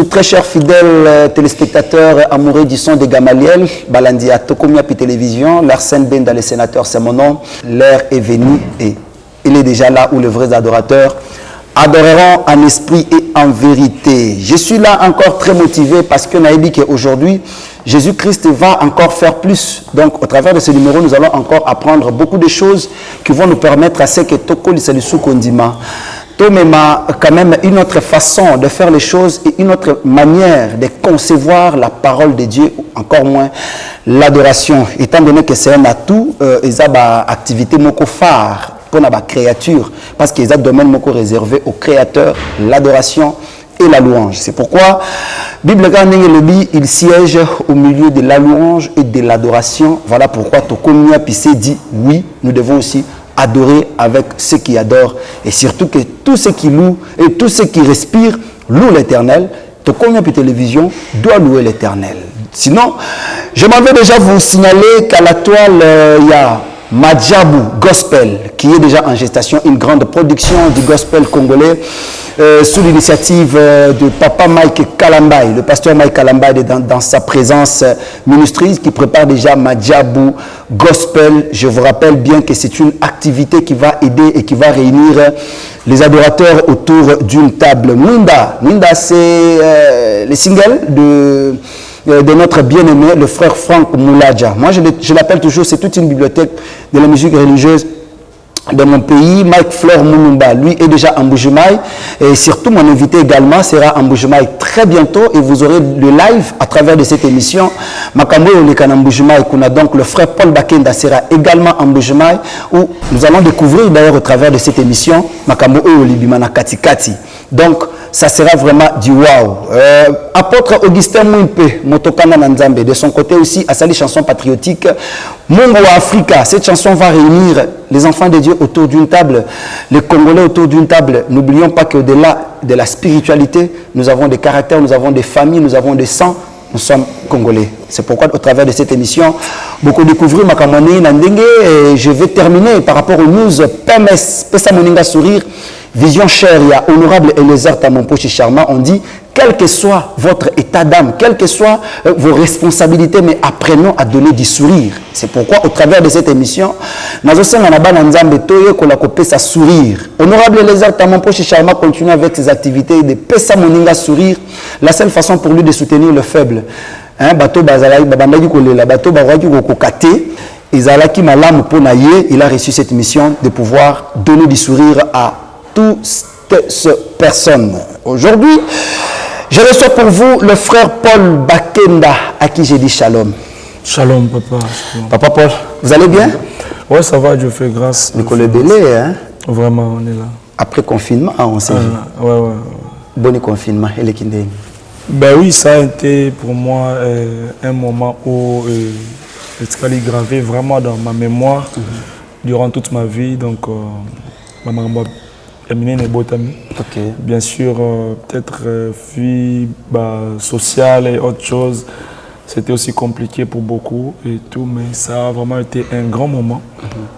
Très chers fidèles téléspectateurs amoureux du son de Gamaliel, Balandia Tokomia Pi Télévision, l'Arsène Benda, les sénateurs, c'est mon nom. L'heure est venue et il est déjà là où les vrais adorateurs adoreront en esprit et en vérité. Je suis là encore très motivé parce que Naïbi qu'aujourd'hui, Jésus-Christ va encore faire plus. Donc, au travers de ce numéro, nous allons encore apprendre beaucoup de choses qui vont nous permettre à ce que Toko Lissalisou Kondima. Tomema, quand même, une autre façon de faire les choses et une autre manière de concevoir la parole de Dieu, encore moins l'adoration. Étant donné que c'est un atout, ils ont une activité moko phare pour la créature, parce qu'ils ont un domaine moko réservé au créateur, l'adoration et la louange. C'est pourquoi, Bible il siège au milieu de la louange et de l'adoration. Voilà pourquoi Tokomia Pissé dit oui, nous devons aussi adorer avec ceux qui adorent et surtout que tous ceux qui louent et tous ceux qui respirent louent l'Éternel. Tokomia Pi Télévision doit louer l'Éternel. Sinon, je m'en vais déjà vous signaler qu'à la toile, il y a Madjabou Gospel qui est déjà en gestation, une grande production du gospel congolais sous l'initiative de Papa Mike Kalambay, le pasteur Mike Kalambay dans sa présence ministreuse qui prépare déjà Madjabou Gospel. Je vous rappelle bien que c'est une activité qui va aider et qui va réunir les adorateurs autour d'une table. Mwinda, c'est le single de notre bien-aimé, le frère Franck Moulaja. Moi, je l'appelle toujours, c'est toute une bibliothèque de la musique religieuse de mon pays. Mike Fleur Mounumba, lui est déjà en Mbujimaï. Et surtout, mon invité également sera en Mbujimaï très bientôt. Et vous aurez le live à travers de cette émission. Makambo Olekana Mbujimaï, qu'on a donc le frère Paul Bakenda sera également en Mbujimaï, où nous allons découvrir d'ailleurs au travers de cette émission Makambo Olibimana Kati Kati. Donc, ça sera vraiment du wow. Apôtre Augustin Mouimpe, Motokana Nanzambe, de son côté aussi, à sa chanson patriotique, Mungo Africa. Cette chanson va réunir les enfants de Dieu autour d'une table, les Congolais autour d'une table. N'oublions pas qu'au-delà de la spiritualité, nous avons des caractères, nous avons des familles, nous avons des sangs. Nous sommes Congolais. C'est pourquoi, au travers de cette émission, beaucoup découvrir Makamone Nandenge. Et je vais terminer par rapport aux news PMS, Pesa Moninga Sourire. Vision chère, il y a honorable Eliezer Tamompochi Charma, on dit, quel que soit votre état d'âme, quelles que soient vos responsabilités, mais apprenons à donner du sourire. C'est pourquoi, au travers de cette émission, sourire. Honorable Eliezer Tamompochi Charma continue avec ses activités de Pesa Moninga Sourire, la seule façon pour lui de soutenir le faible. Il a reçu cette mission de pouvoir donner du sourire à toutes ces personnes. Aujourd'hui, je reçois pour vous le frère Paul Bakenda, à qui j'ai dit shalom. Shalom, papa. Papa Paul, vous allez bien? Oui, ça va, Dieu fait grâce. Nicolas Belé, hein? Vraiment, on est là. Après confinement, on s'est vu. Ouais. Bon confinement, et les kindé. Ben oui, ça a été pour moi un moment où c'est gravé vraiment dans ma mémoire durant toute ma vie. Donc, maman okay. Bien sûr, peut-être vie sociale et autre chose, c'était aussi compliqué pour beaucoup et tout, mais ça a vraiment été un grand moment,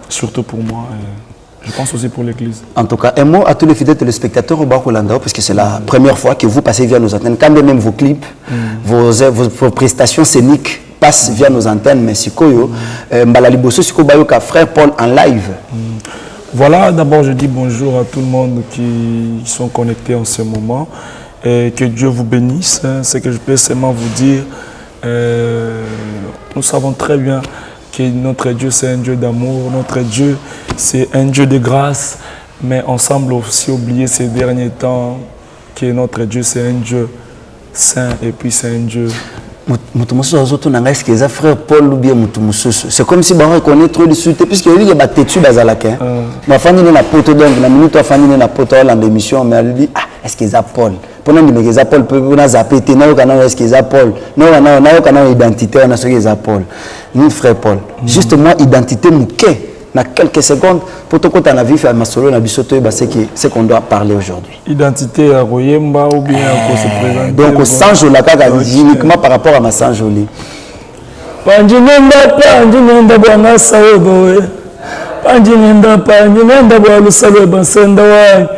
surtout pour moi. Je pense aussi pour l'Église. En tout cas, un mot à tous les fidèles téléspectateurs au Bakolanda, parce que c'est la première fois que vous passez via nos antennes. Quand même vos clips, vos prestations scéniques passent via nos antennes, mais si Koyo, Mbalaliboso, si Kobayoka, frère Paul en live. Voilà, d'abord je dis bonjour à tout le monde qui sont connectés en ce moment. Et que Dieu vous bénisse. C'est que je peux seulement vous dire, nous savons très bien que notre Dieu c'est un Dieu d'amour, notre Dieu c'est un Dieu de grâce, mais on semble aussi oublier ces derniers temps que notre Dieu c'est un Dieu saint et puis c'est un Dieu. Frère Paul ou bien c'est comme si on reconnaît trop de suite puisque il y a des têtus bazalaka ma famille na poto donc la minute famille na poto dans l'émission mais elle dit est-ce qu'ils a Paul pendant que les Paul peut na zapper na kana est-ce qu'ils a Paul non kana identité on a ce qu'ils a Paul ni frère Paul justement identité mouké dans quelques secondes pour tout côté la vie faire ma solo na bisoto c'est qu'on doit parler aujourd'hui. Identité à Royemba ou bien à se présenter. Donc au Sanjo la caga uniquement par rapport à ma Sanjoli. Panjinenda bwana sawe bowe. Panjinenda bwana salo bansenda wa.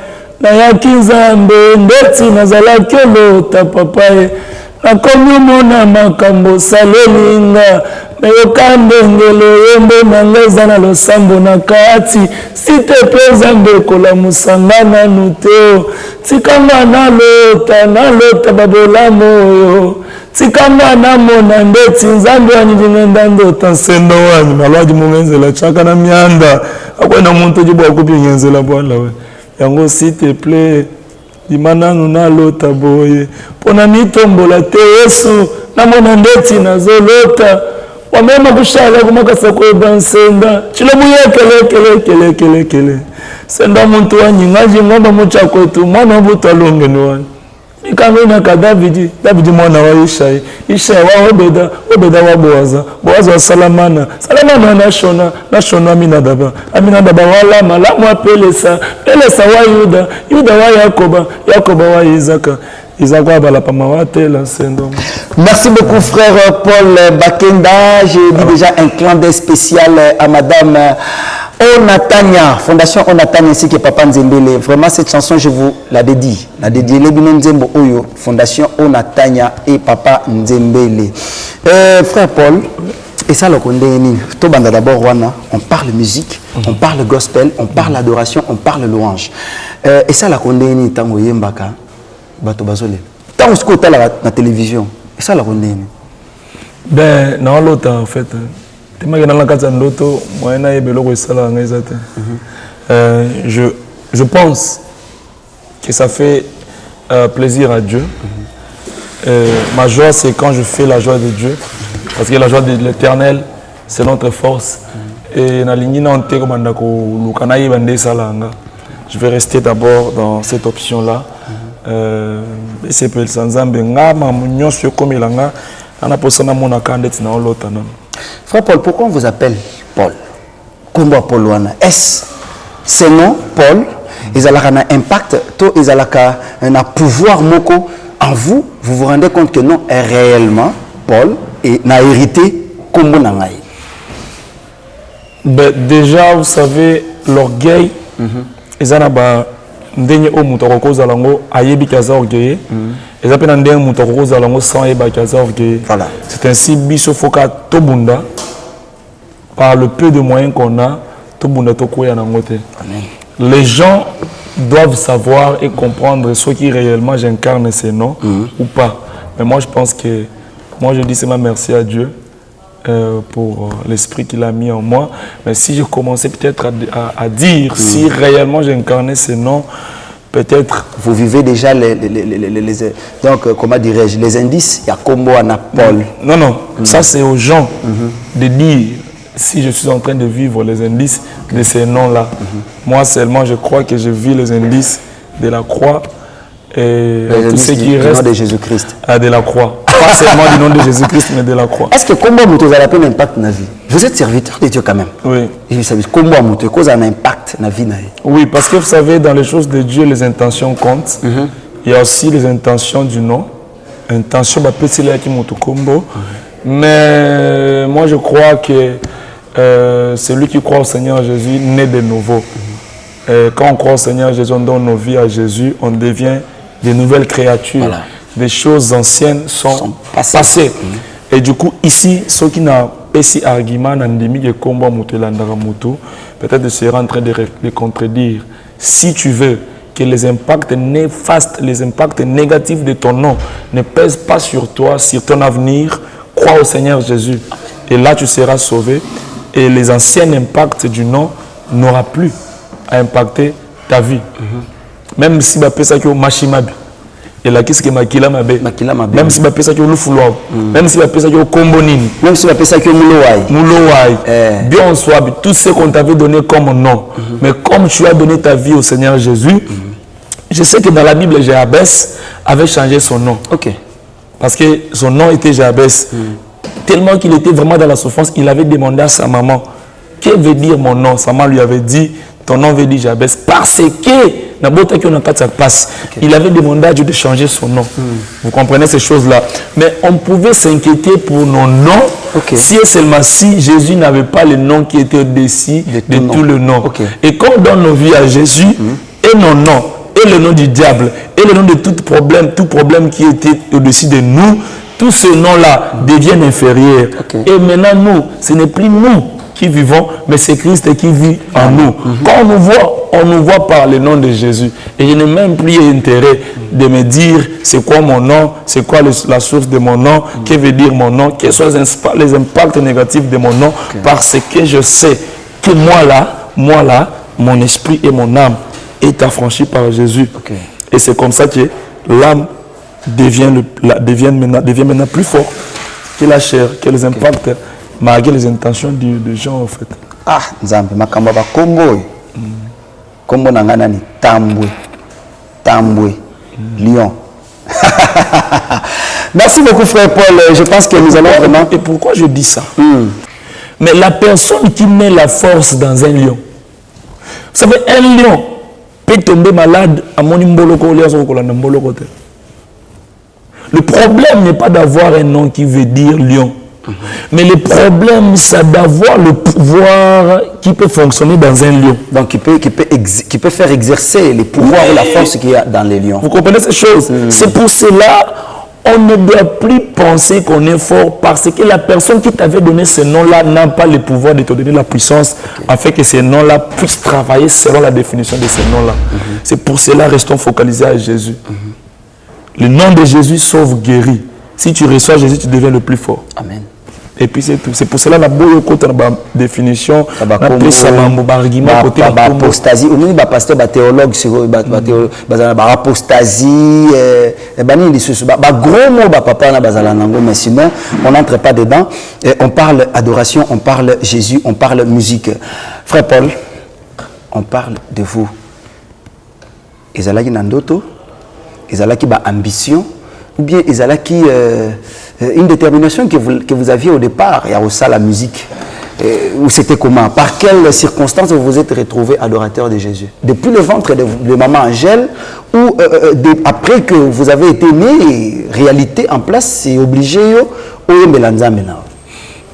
nayaki nzambe ndeti nazalaki olota papa ye nakomi omona makambo salelinga nayoka ndengelo yembo na ngai eza na losambo na kati site mpe nzambe ekolamusanga nanu te tikanga nalota babolamu oyo tikanga namona ndeti nzambe wanyidinga ndandota nsendo wanyu malwaji mungenzela chaka na mianda akwena muntu jibwa kupi ngenzela bwala we yango site ple dimananu nalota boye pona nitombola te Yesu namona ndeti nazolota wamema kushala kumakasa kweba nsenda chilomu yekele senda muntu wanyingaji ngomba mucha kwetu mwana mbuto alongeni wani ikangina Davidi mwana wa Ishai wa Obeda wa Boaza wa Salamana wa Nashona Aminadaba wa Malamu wa Pelesa wa Yuda wa Yakoba wa Isaka wa Balapama wa Tela Sendom. Merci beaucoup frère Paul Bakenda. J'ai dit déjà un clin d'œil spécial à madame Onatania, Fondation Onatania ainsi que Papa Nzembele. Vraiment cette chanson je vous la dédie. La dédie les Bino Nzembo Oyo, Fondation Onatania et Papa Nzembele. Frère Paul, et ça le condamné. Tobanda d'abord Rwanda, on parle musique, on parle gospel, on parle adoration, on parle louange. Et ça la condamné tango yembaka bato bazole. Tango ce côté la télévision. Et ça la condamné. Ben non l'autre en fait. Je pense que ça fait plaisir à Dieu. Ma joie, c'est quand je fais la joie de Dieu. Parce que la joie de l'Éternel, c'est notre force. Et je vais rester d'abord dans cette option-là. Frère Paul, pourquoi on vous appelle Paul? Comment Paul wana? Est-ce ce nom Paul? Ils ont un impact, ils ont un pouvoir moko en vous. Vous vous rendez compte que non, est réellement Paul et n'a hérité comme vous n'avez. Déjà, vous savez, l'orgueil, ils ont ndenye o mutoko zalango ayebi kaza orgueil et ça peut ndenye mutoko zalango sans yeba kaza orgueil. Voilà. C'est ainsi biso foka tobunda par le peu de moyens qu'on a tobunda tokoya na ngote. Les gens doivent savoir et comprendre ce qui réellement j'incarne ces noms ou pas. Mais moi je pense que moi je dis seulement merci à Dieu pour l'esprit qu'il a mis en moi. Mais si je commençais peut-être à dire si réellement j'incarnais ces noms, peut-être... Vous vivez déjà donc, comment dirais-je, les indices, il y a Combo, Anna, Paul. Non, ça c'est aux gens de dire si je suis en train de vivre les indices de ces noms-là. Moi seulement, je crois que je vis les indices de la croix et tout ce qui reste de Jésus-Christ. De la croix. Pas seulement du nom de Jésus-Christ, mais de la croix. Est-ce que comment vous avez un impact dans la vie? Vous êtes serviteur de Dieu quand même. Oui. Et vous savez comment vous avez un impact dans la vie? Oui, parce que vous savez, dans les choses de Dieu, les intentions comptent. Il y a aussi les intentions du nom. Intention, mais moi je crois que celui qui croit au Seigneur Jésus naît de nouveau. Quand on croit au Seigneur Jésus, on donne nos vies à Jésus, on devient des nouvelles créatures. Voilà. Des choses anciennes sont passées. Et du coup, ici, ceux qui n'ont pas ces arguments, peut-être sera en train de contredire. Si tu veux que les impacts néfastes, les impacts négatifs de ton nom ne pèsent pas sur toi, sur ton avenir, crois au Seigneur Jésus. Et là, tu seras sauvé. Et les anciens impacts du nom n'auront plus à impacter ta vie. Même si tu as ça qui est machimabi. Et là, qu'est-ce que Makila Mabe? Même si tu as ça qui est Lufouloa. Même si tu as ça qui est Kombonini. Même si tu as ça qui est Moulouaï. Bien soit, tout ce qu'on t'avait donné comme nom. Mais comme tu as donné ta vie au Seigneur Jésus, je sais que dans la Bible, Jabès avait changé son nom. Ok. Parce que son nom était Jabès. Tellement qu'il était vraiment dans la souffrance, il avait demandé à sa maman, que veut dire mon nom? Sa maman lui avait dit, ton nom veut dire Jabès. Parce que il avait demandé à Dieu de changer son nom. Vous comprenez ces choses-là. Mais on pouvait s'inquiéter pour nos noms si et seulement si Jésus n'avait pas le nom qui était au-dessus de tout le nom. Et quand on donne nos vies à Jésus et nos noms et le nom du diable, et le nom de tout problème qui était au-dessus de nous, tous ces noms-là deviennent inférieurs. Et maintenant, nous, ce n'est plus nous qui vivons, mais c'est Christ qui vit en nous. Quand on nous voit par le nom de Jésus. Et je n'ai même plus intérêt de me dire c'est quoi mon nom, c'est quoi la source de mon nom, que veut dire mon nom, quels sont les impacts négatifs de mon nom, parce que je sais que moi là, mon esprit et mon âme est affranchi par Jésus. Et c'est comme ça que l'âme devient maintenant plus fort que la chair, que les impacts, malgré les intentions de gens en fait. Ah, Nzambe, makambo ba kombo. Kombo nangana ni Tambwe, Lyon. Merci beaucoup frère Paul, je pense que nous allons vraiment... Et pourquoi je dis ça? Mais la personne qui met la force dans un lion, vous savez, un lion peut tomber malade à mon imboloko. Le problème n'est pas d'avoir un nom qui veut dire lion. Mais le problème, c'est d'avoir le pouvoir qui peut fonctionner dans un lion. Donc, qui peut faire exercer les pouvoirs et la force qu'il y a dans les lions. Vous comprenez ces choses? C'est pour cela on ne doit plus penser qu'on est fort parce que la personne qui t'avait donné ce nom-là n'a pas le pouvoir de te donner la puissance afin que ces noms-là puissent travailler selon la définition de ces noms-là. C'est pour cela, restons focalisés à Jésus. Le nom de Jésus sauve, guérit. Si tu reçois Jésus, tu deviens le plus fort. Amen. Et puis c'est tout. C'est pour cela que la définition, la apostasie, ou même pasteur, théologue, apostasie, gros mot, papa, mais sinon, on n'entre pas dedans. On parle adoration, on parle Jésus, on parle musique. Frère Paul, on parle de vous. Ezalaki Nandoto, Ezalaki ba ambition, ou bien Ezalaki une détermination que vous aviez au départ, il y a aussi la musique. Ou c'était comment? Par quelles circonstances vous vous êtes retrouvé adorateur de Jésus? Depuis le ventre de maman Angèle, ou après que vous avez été né, réalité en place, c'est obligé ou Melanza maintenant?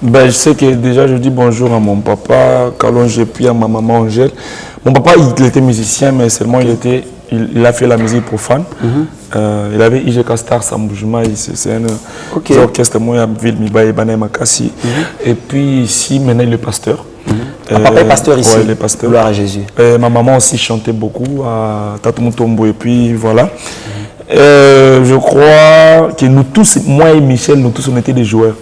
Ben, je sais que déjà je dis bonjour à mon papa, Kalonge, puis à ma maman Angèle. Mon papa, il était musicien, mais seulement il a fait la musique profane. Il avait IG Castar Samboujma, c'est un orchestre moi à ville Mibaye Banaï Makassi. Et puis ici, maintenant il est pasteur. Papa est pasteur ici. Ouais, il est pasteur. Gloire à Jésus. Ma maman aussi chantait beaucoup à Tatumutombo. Et puis voilà. Je crois que nous tous, moi et Michel, nous tous on était des joueurs.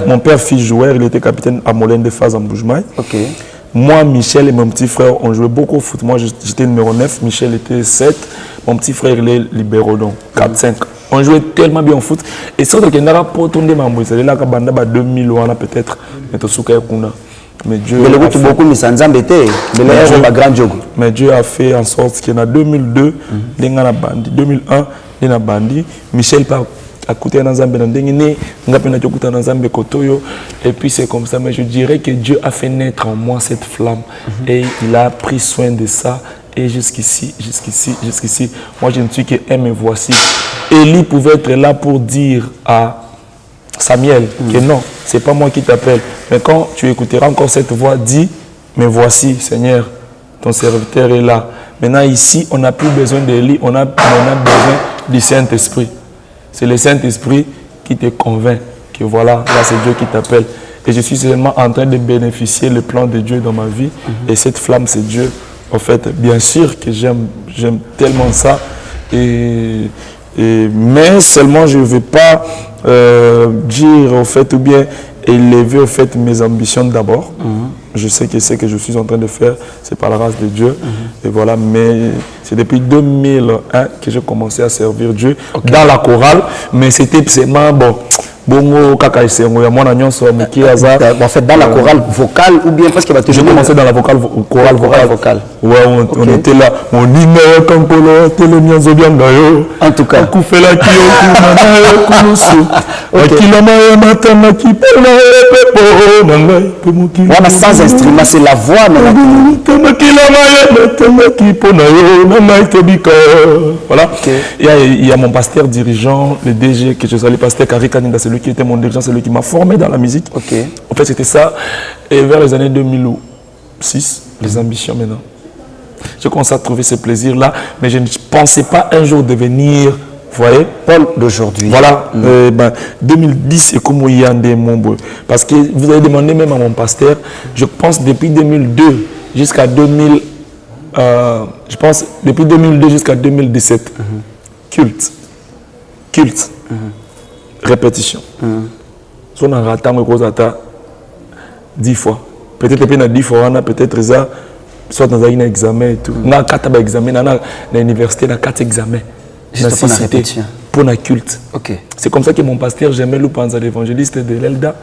Mon père fils joueur, il était capitaine à Molène de Faz en Boujmaï. Moi, Michel et mon petit frère, on jouait beaucoup au foot. Moi, j'étais numéro 9, Michel était 7. Mon petit frère, il est libéraux, donc 4-5. On jouait tellement bien au foot. Et ça, il y a pour tourner ma mouille. C'est là qu'il y a 2000 ans peut-être. Mais Dieu a fait en sorte qu'il y en a 2002, 2001, il y a bandi. Michel part à côté dans Zambie, et puis c'est comme ça. Mais je dirais que Dieu a fait naître en moi cette flamme et il a pris soin de ça. Et jusqu'ici, moi je ne suis que un, me voici. Élie pouvait être là pour dire à Samuel que non, c'est pas moi qui t'appelle. Mais quand tu écouteras encore cette voix, dis, me voici Seigneur, ton serviteur est là. Maintenant ici, on n'a plus besoin d'Élie, on a besoin du Saint-Esprit. C'est le Saint-Esprit qui te convainc que voilà, là c'est Dieu qui t'appelle. Et je suis seulement en train de bénéficier le plan de Dieu dans ma vie. Et cette flamme, c'est Dieu. En fait, bien sûr que j'aime tellement ça. Mais seulement je ne veux pas dire au fait ou bien élever au fait mes ambitions d'abord. Je sais que ce que je suis en train de faire, c'est par la grâce de Dieu. Et voilà, mais c'est depuis 2001 que j'ai commencé à servir Dieu dans la chorale. Mais c'était seulement bon. En fait, dans la chorale vocale ou bien parce que j'ai commencé dans la chorale vocale. Ouais, on était là. On dit en tout cas. Sans instrument, c'est la voix. Voilà. Il y a mon pasteur dirigeant, le DG, que je salue, pasteur Karikaninda, c'est lui qui était mon dirigeant, c'est lui qui m'a formé dans la musique. En fait, c'était ça. Et vers les années 2006, les ambitions maintenant. J'ai commencé à trouver ce plaisir-là, mais je ne pensais pas un jour devenir, vous voyez, Paul d'aujourd'hui. Voilà, 2010, c'est comme il y a des membres. Parce que vous avez demandé même à mon pasteur, je pense depuis 2002 jusqu'à 2000, je pense depuis 2002 jusqu'à 2017, culte, répétition. Si on a raté, on a 10 fois. Peut-être qu'il y a 10 fois, peut-être ça, soit dans un examen et tout. On a 4 examens, dans l'université, on a 4 examens. Juste pour la répétition. Pour la culte. Ok. C'est comme ça que mon pasteur, Jamel Loupanza, l'évangéliste de l'Elda,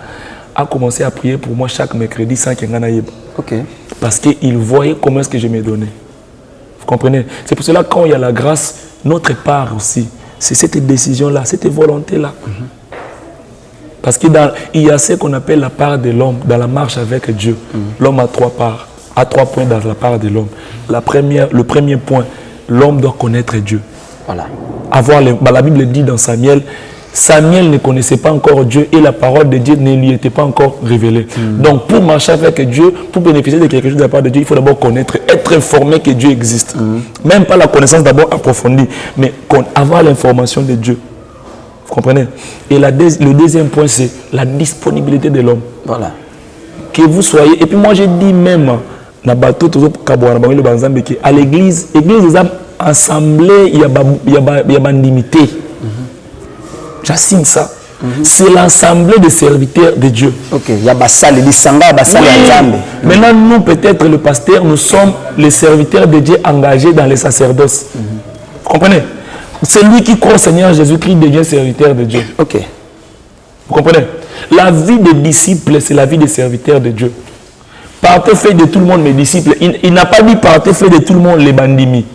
a commencé à prier pour moi chaque mercredi sans qu'il y en ait. Ok. Parce qu'il voyait comment est-ce que je me donnais. Vous comprenez? C'est pour cela que quand il y a la grâce, notre part aussi, c'est cette décision-là, cette volonté-là. Parce qu'il y a ce qu'on appelle la part de l'homme dans la marche avec Dieu. L'homme a 3 parts, a 3 points dans la part de l'homme. Le premier point, l'homme doit connaître Dieu. Voilà. La Bible dit dans Samuel, Samuel ne connaissait pas encore Dieu et la parole de Dieu ne lui était pas encore révélée. Donc pour marcher avec Dieu, pour bénéficier de quelque chose de la part de Dieu, il faut d'abord connaître, être informé que Dieu existe. Même pas la connaissance d'abord approfondie, mais avoir l'information de Dieu. Vous comprenez? Et le deuxième point, c'est la disponibilité de l'homme. Voilà. Que vous soyez, et puis moi j'ai dit même, à l'église, les âmes assemblées, il y a bandimité. J'assigne ça. C'est l'assemblée des serviteurs de Dieu. Ok, il y a Bassal, il Sanga, Bassal, Maintenant, nous, peut-être, le pasteur, nous sommes les serviteurs de Dieu engagés dans les sacerdoces. Vous comprenez? C'est lui qui croit au Seigneur Jésus-Christ devient serviteur de Dieu. Ok. Vous comprenez? La vie des disciples, c'est la vie des serviteurs de Dieu. Partez fait de tout le monde mes disciples. Il n'a pas dit partez fait de tout le monde les bandimi.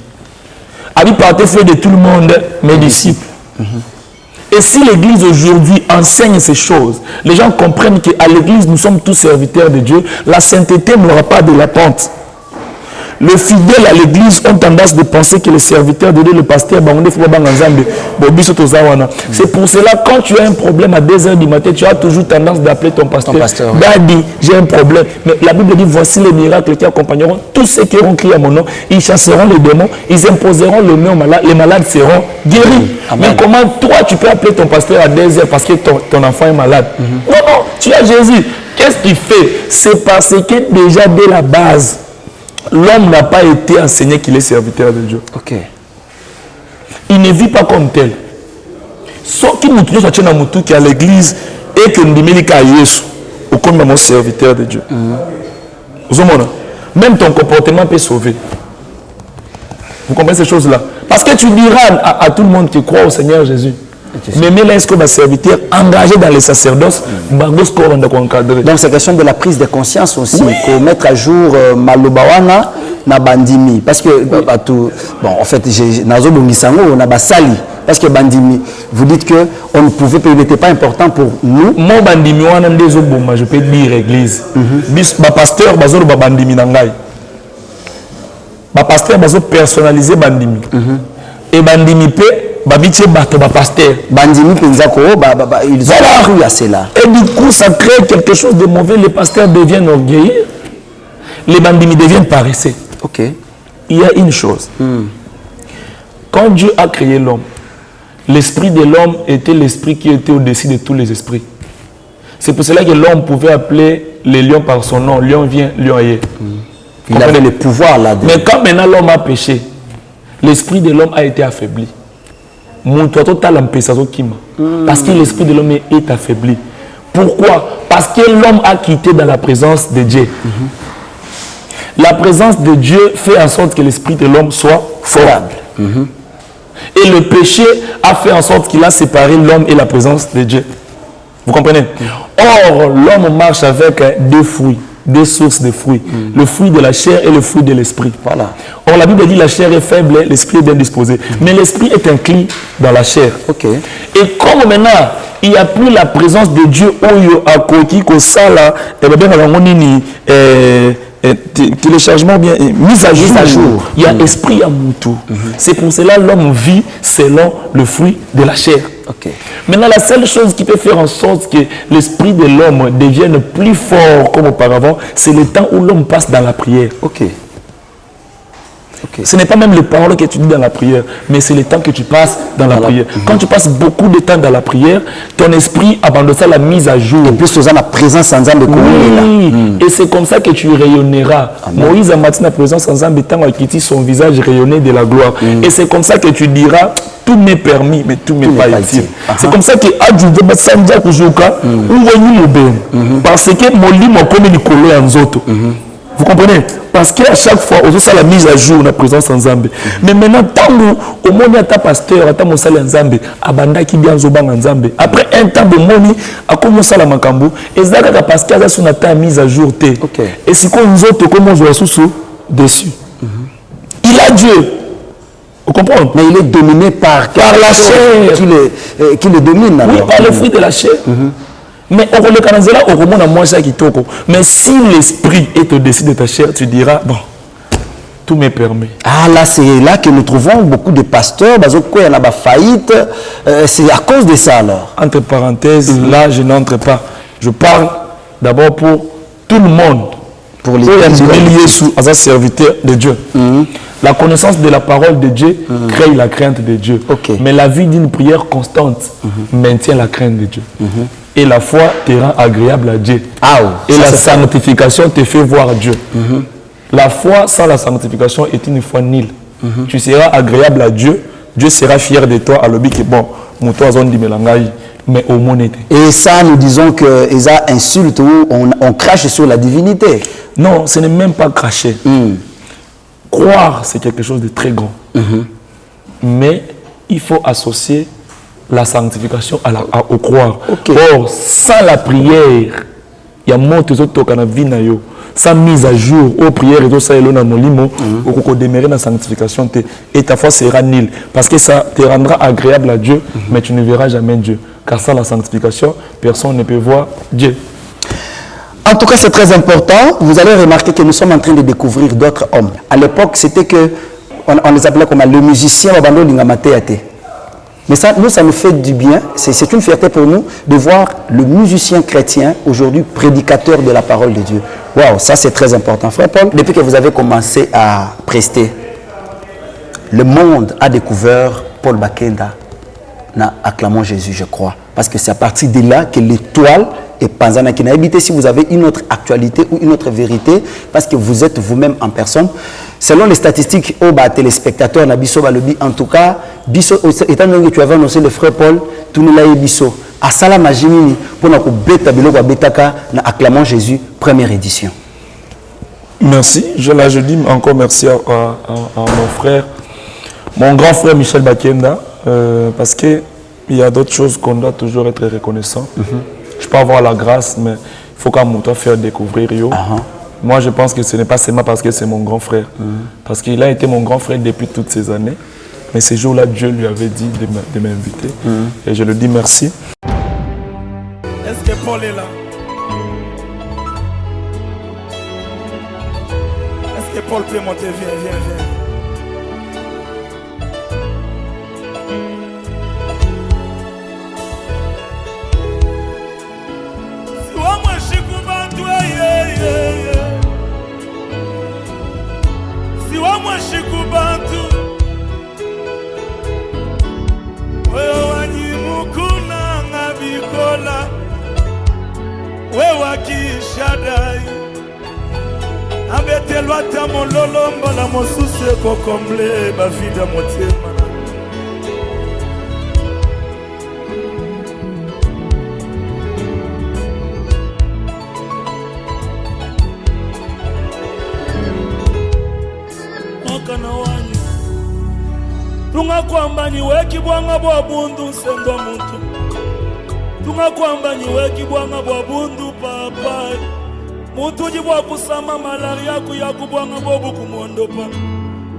Il a dit partez fait de tout le monde mes disciples. Et si l'Église aujourd'hui enseigne ces choses, les gens comprennent qu'à l'Église, nous sommes tous serviteurs de Dieu, la sainteté n'aura pas de la pente. Les fidèles à l'église ont tendance de penser que les serviteurs de Dieu, le pasteur, c'est pour cela, quand tu as un problème à 2h du matin, tu as toujours tendance d'appeler ton pasteur. Daddy, j'ai un problème. Mais la Bible dit, voici les miracles qui accompagneront tous ceux qui auront crié à mon nom. Ils chasseront les démons, ils imposeront le main aux malades, les malades seront guéris. Amen. Mais comment toi, tu peux appeler ton pasteur à 2h parce que ton enfant est malade? Non, non, tu as Jésus. Qu'est-ce qu'il fait? C'est parce que déjà dès la base, l'homme n'a pas été enseigné qu'il est serviteur de Dieu. Ok. Il ne vit pas comme tel. Sauf qu'il nous trouve à l'église et que nous disons qu'à Jésus, au comme mon serviteur de Dieu. Même ton comportement peut sauver. Vous comprenez ces choses-là? Parce que tu diras à tout le monde qui croit au Seigneur Jésus. Mais est-ce que ma serviteur engagé dans les sacerdoces, donc c'est question de la prise de conscience aussi, pour mettre à jour Malobawana na bandimi, parce que bon en fait nazo bongisango na basali, parce que bandimi, vous dites que on ne pouvait pas, il n'était pas important pour nous. Mon bandimi wana ndezo bomba, je peux dire église. Bis ba pasteur bazolo ba bandimi nangai. Ba pasteur bazo personnaliser bandimi. Et bandimi pe babitie bato ba pasteur bandimi penzako ils ont cru à cela. Et du coup ça crée quelque chose de mauvais, les pasteurs deviennent orgueilleux, les bandimi deviennent paresseux. Ok. Il y a une chose. Quand Dieu a créé l'homme, l'esprit de l'homme était l'esprit qui était au-dessus de tous les esprits. C'est pour cela que l'homme pouvait appeler les lions par son nom. Lion vient, lion est. Il avait le pouvoir là. Mais quand maintenant l'homme a péché, l'esprit de l'homme a été affaibli. Parce que l'esprit de l'homme est affaibli. Pourquoi? Parce que l'homme a quitté dans la présence de Dieu. La présence de Dieu fait en sorte que l'esprit de l'homme soit fort. Et le péché a fait en sorte qu'il a séparé l'homme et la présence de Dieu. Vous comprenez? Or, l'homme marche avec deux fruits, deux sources de fruits. Le fruit de la chair et le fruit de l'esprit. Voilà. Or, la Bible dit la chair est faible, l'esprit est bien disposé. Mais l'esprit est inclus dans la chair. Ok. Et comme maintenant, il n'y a plus la présence de Dieu, téléchargement bien, mise à jour. Il y a esprit à Moutou. C'est pour cela que l'homme vit selon le fruit de la chair. Okay. Maintenant, la seule chose qui peut faire en sorte que l'esprit de l'homme devienne plus fort comme auparavant, c'est le temps où l'homme passe dans la prière. Ok. Okay. Ce n'est pas même les paroles que tu dis dans la prière, mais c'est le temps que tu passes dans la prière. Quand tu passes beaucoup de temps dans la prière, ton esprit abandonne ça la mise à jour. Et puis, tu as la présence en Zambé. Oui. Et c'est comme ça que tu rayonneras. Amen. Moïse a matin la présence en Zambé, tant qu'il son visage rayonnait de la gloire. Et c'est comme ça que tu diras, tout m'est permis, mais tout m'est pas utile. C'est comme ça que Adjouve Sandja Kuzuka, parce que mon lit m'a commis collé en zoto. Vous comprenez? Parce qu'à chaque fois, on a la mise à jour, la présence en Zambé. Mais maintenant, tant au monde, ta pasteur, ta mon salle en Zambé, abanda qui bien zoban en Zambé. Après un temps de moni, à commencer la makambo, et ça, parce qu'il y a son mise à jour. Et si on nous autres, comment on joue sous dessus. Il a Dieu. Vous comprenez? Mais il est dominé par la chair. Qui le domine. Oui, par le fruit de la chair. Mais on le canazela au roman à moi qui toko. Mais si l'esprit est au-dessus de ta chair, tu diras bon, tout me permet. Ah là, c'est là que nous trouvons beaucoup de pasteurs. Il y en a faillite. C'est à cause de ça alors. Entre parenthèses, là je n'entre pas. Je parle d'abord pour tout le monde. Pour les liés sous un serviteur de Dieu. La connaissance de la parole de Dieu crée la crainte de Dieu. Mais la vie d'une prière constante maintient la crainte de Dieu. Et la foi te rend agréable à Dieu. Et la sanctification te fait voir Dieu. La foi sans la sanctification est une foi nulle. Tu seras agréable à Dieu. Dieu sera fier de toi à l'objet que bon, mais au monde. Et ça, nous disons que ça insulte ou on crache sur la divinité. Non, ce n'est même pas cracher. Croire, c'est quelque chose de très grand. Mais il faut associer la sanctification au croire. Or, sans la prière, il y a monte autres qui vie na yo. Sans mise à jour aux prières et tout ça, il y a molimo, au demeurer dans la sanctification et ta foi sera nulle parce que ça te rendra agréable à Dieu, mais tu ne verras jamais Dieu. Car sans la sanctification, personne ne peut voir Dieu. En tout cas, c'est très important. Vous allez remarquer que nous sommes en train de découvrir d'autres hommes. À l'époque, c'était que on les appelait comme le musicien Babando Lingamateate. Mais ça, nous, ça nous fait du bien. C'est une fierté pour nous de voir le musicien chrétien aujourd'hui prédicateur de la parole de Dieu. Waouh, ça c'est très important. Frère Paul, depuis que vous avez commencé à prester, le monde a découvert Paul Bakenda. Acclamons Jésus, je crois. Parce que c'est à partir de là que l'étoile est Panzana qui n'a habité. Si vous avez une autre actualité ou une autre vérité, parce que vous êtes vous-même en personne. Selon les statistiques, téléspectateurs, en tout cas, étant donné que tu avais annoncé le frère Paul, tout le monde biso. À Salam Majimini, pour nous acclamons Jésus, première édition. Merci. Je dis encore merci à mon frère, mon grand frère Michel Bakenda. Parce qu'il y a d'autres choses qu'on doit toujours être reconnaissant. Je peux avoir la grâce, mais il faut quand même faire découvrir. Moi, je pense que ce n'est pas seulement parce que c'est mon grand frère. Parce qu'il a été mon grand frère depuis toutes ces années. Mais ces jours-là, Dieu lui avait dit de m'inviter. Et je lui dis merci. Est-ce que Paul est là? Est-ce que Paul peut monter? Viens. Abetelwa ta mololomba la mosuse ko komble ba vida motema. Mokana wani tunga kwamba ni weki bwanga bwa bundu sendo muntu. Tunga kwamba ni weki bwanga bwa bundu papa. Mutuji bwa kusama malaria kuyakubwanga bobu kumondopa.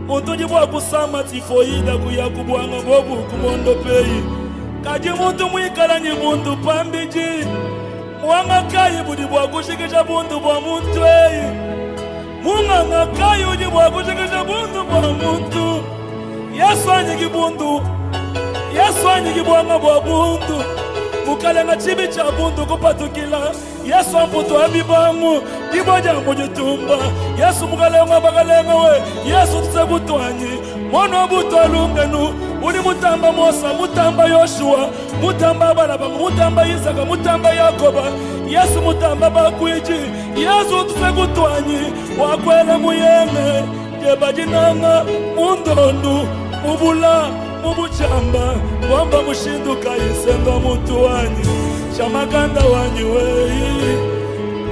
Mutuji bwa kusama tifoida kuyakubwanga bobu kumondopei. Kaji muntu mwikala ni bundu pambiji. Mwanga kayi budi bwa kushikisha bundu bwa muntwei. Mwanga kayi udi bwa kushikisha bundu bwa muntu. Yesu anyigi bundu. Yesu anyigi bwanga bwa bundu. Mukalenga chibi cha bundu kupatukila. Yesu amputo abibangu Diboja mujitumba Yesu mukalenga bakalenga we Yesu tsebutwanyi Mono buto alungenu Uni mutamba Mosa, mutamba Yoshua Mutamba Balabangu, mutamba Isaka, mutamba Yakoba Yesu mutamba bakwiji Yesu tsebutwanyi Wakwele muyeme Jebajinanga Mundondu Mubula Mubuchamba Wamba mushinduka Yisendo mutu wanyi Shamakanda wanyi wei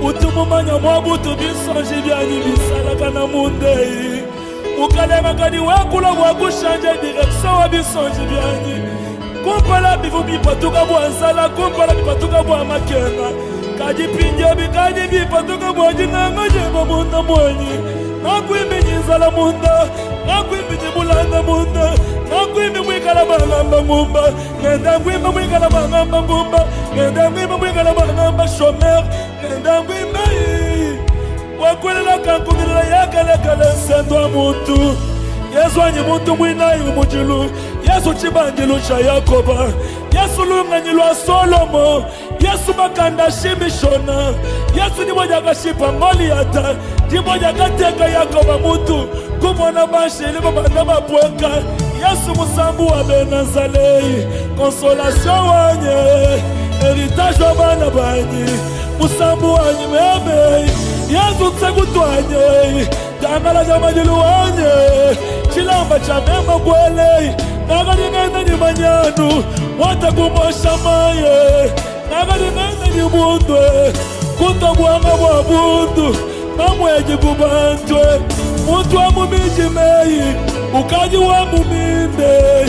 Utumumanya mwabutu bisonji byanyi bisalaka na mundeyi Ukalenga kadi wakula wakushanje direkso wa bisonji byanyi Kumpala bivu bipatuka bwa nsala Kumpala bipatuka bwa makenga Kaji pinje bikaji bipatuka bwa jinanga jeba munda mwenyi Nakwimbi njizala munda Nakwimbi njibulanda munda Nakwimbi mwikala bangamba ngumba Nenda ngwimba mwikala bangamba ngumba Nenda ngwimba mwikala bangamba shomer Nenda ngwimba Wakwelela kankumilila yakalekale sendwa muntu Yesu anyi muntu mwinayi umujilu Yesu chibanjilu cha Yakoba Yesu lunganyilwa Solomo Yesu makanda shimishona Yesu niboja kashipa Goliata Niboja kateka Yakoba mutu Kumona bashili babanda mapweka Yesu musambu wa Benazalei Consolation wanye Heritage wa bana banyi Musambu wanyi mebe Yesu tsegutwanye Tangala jamajilu wanye Chilamba cha mema kwele Nagadi ngenda ni manyanu Wata kumosha maye Nagadi ngenda ni bundwe Kutabwanga wa bundu Mamweji kubantwe Muntu wa mumiji meyi Ukaji wa muminde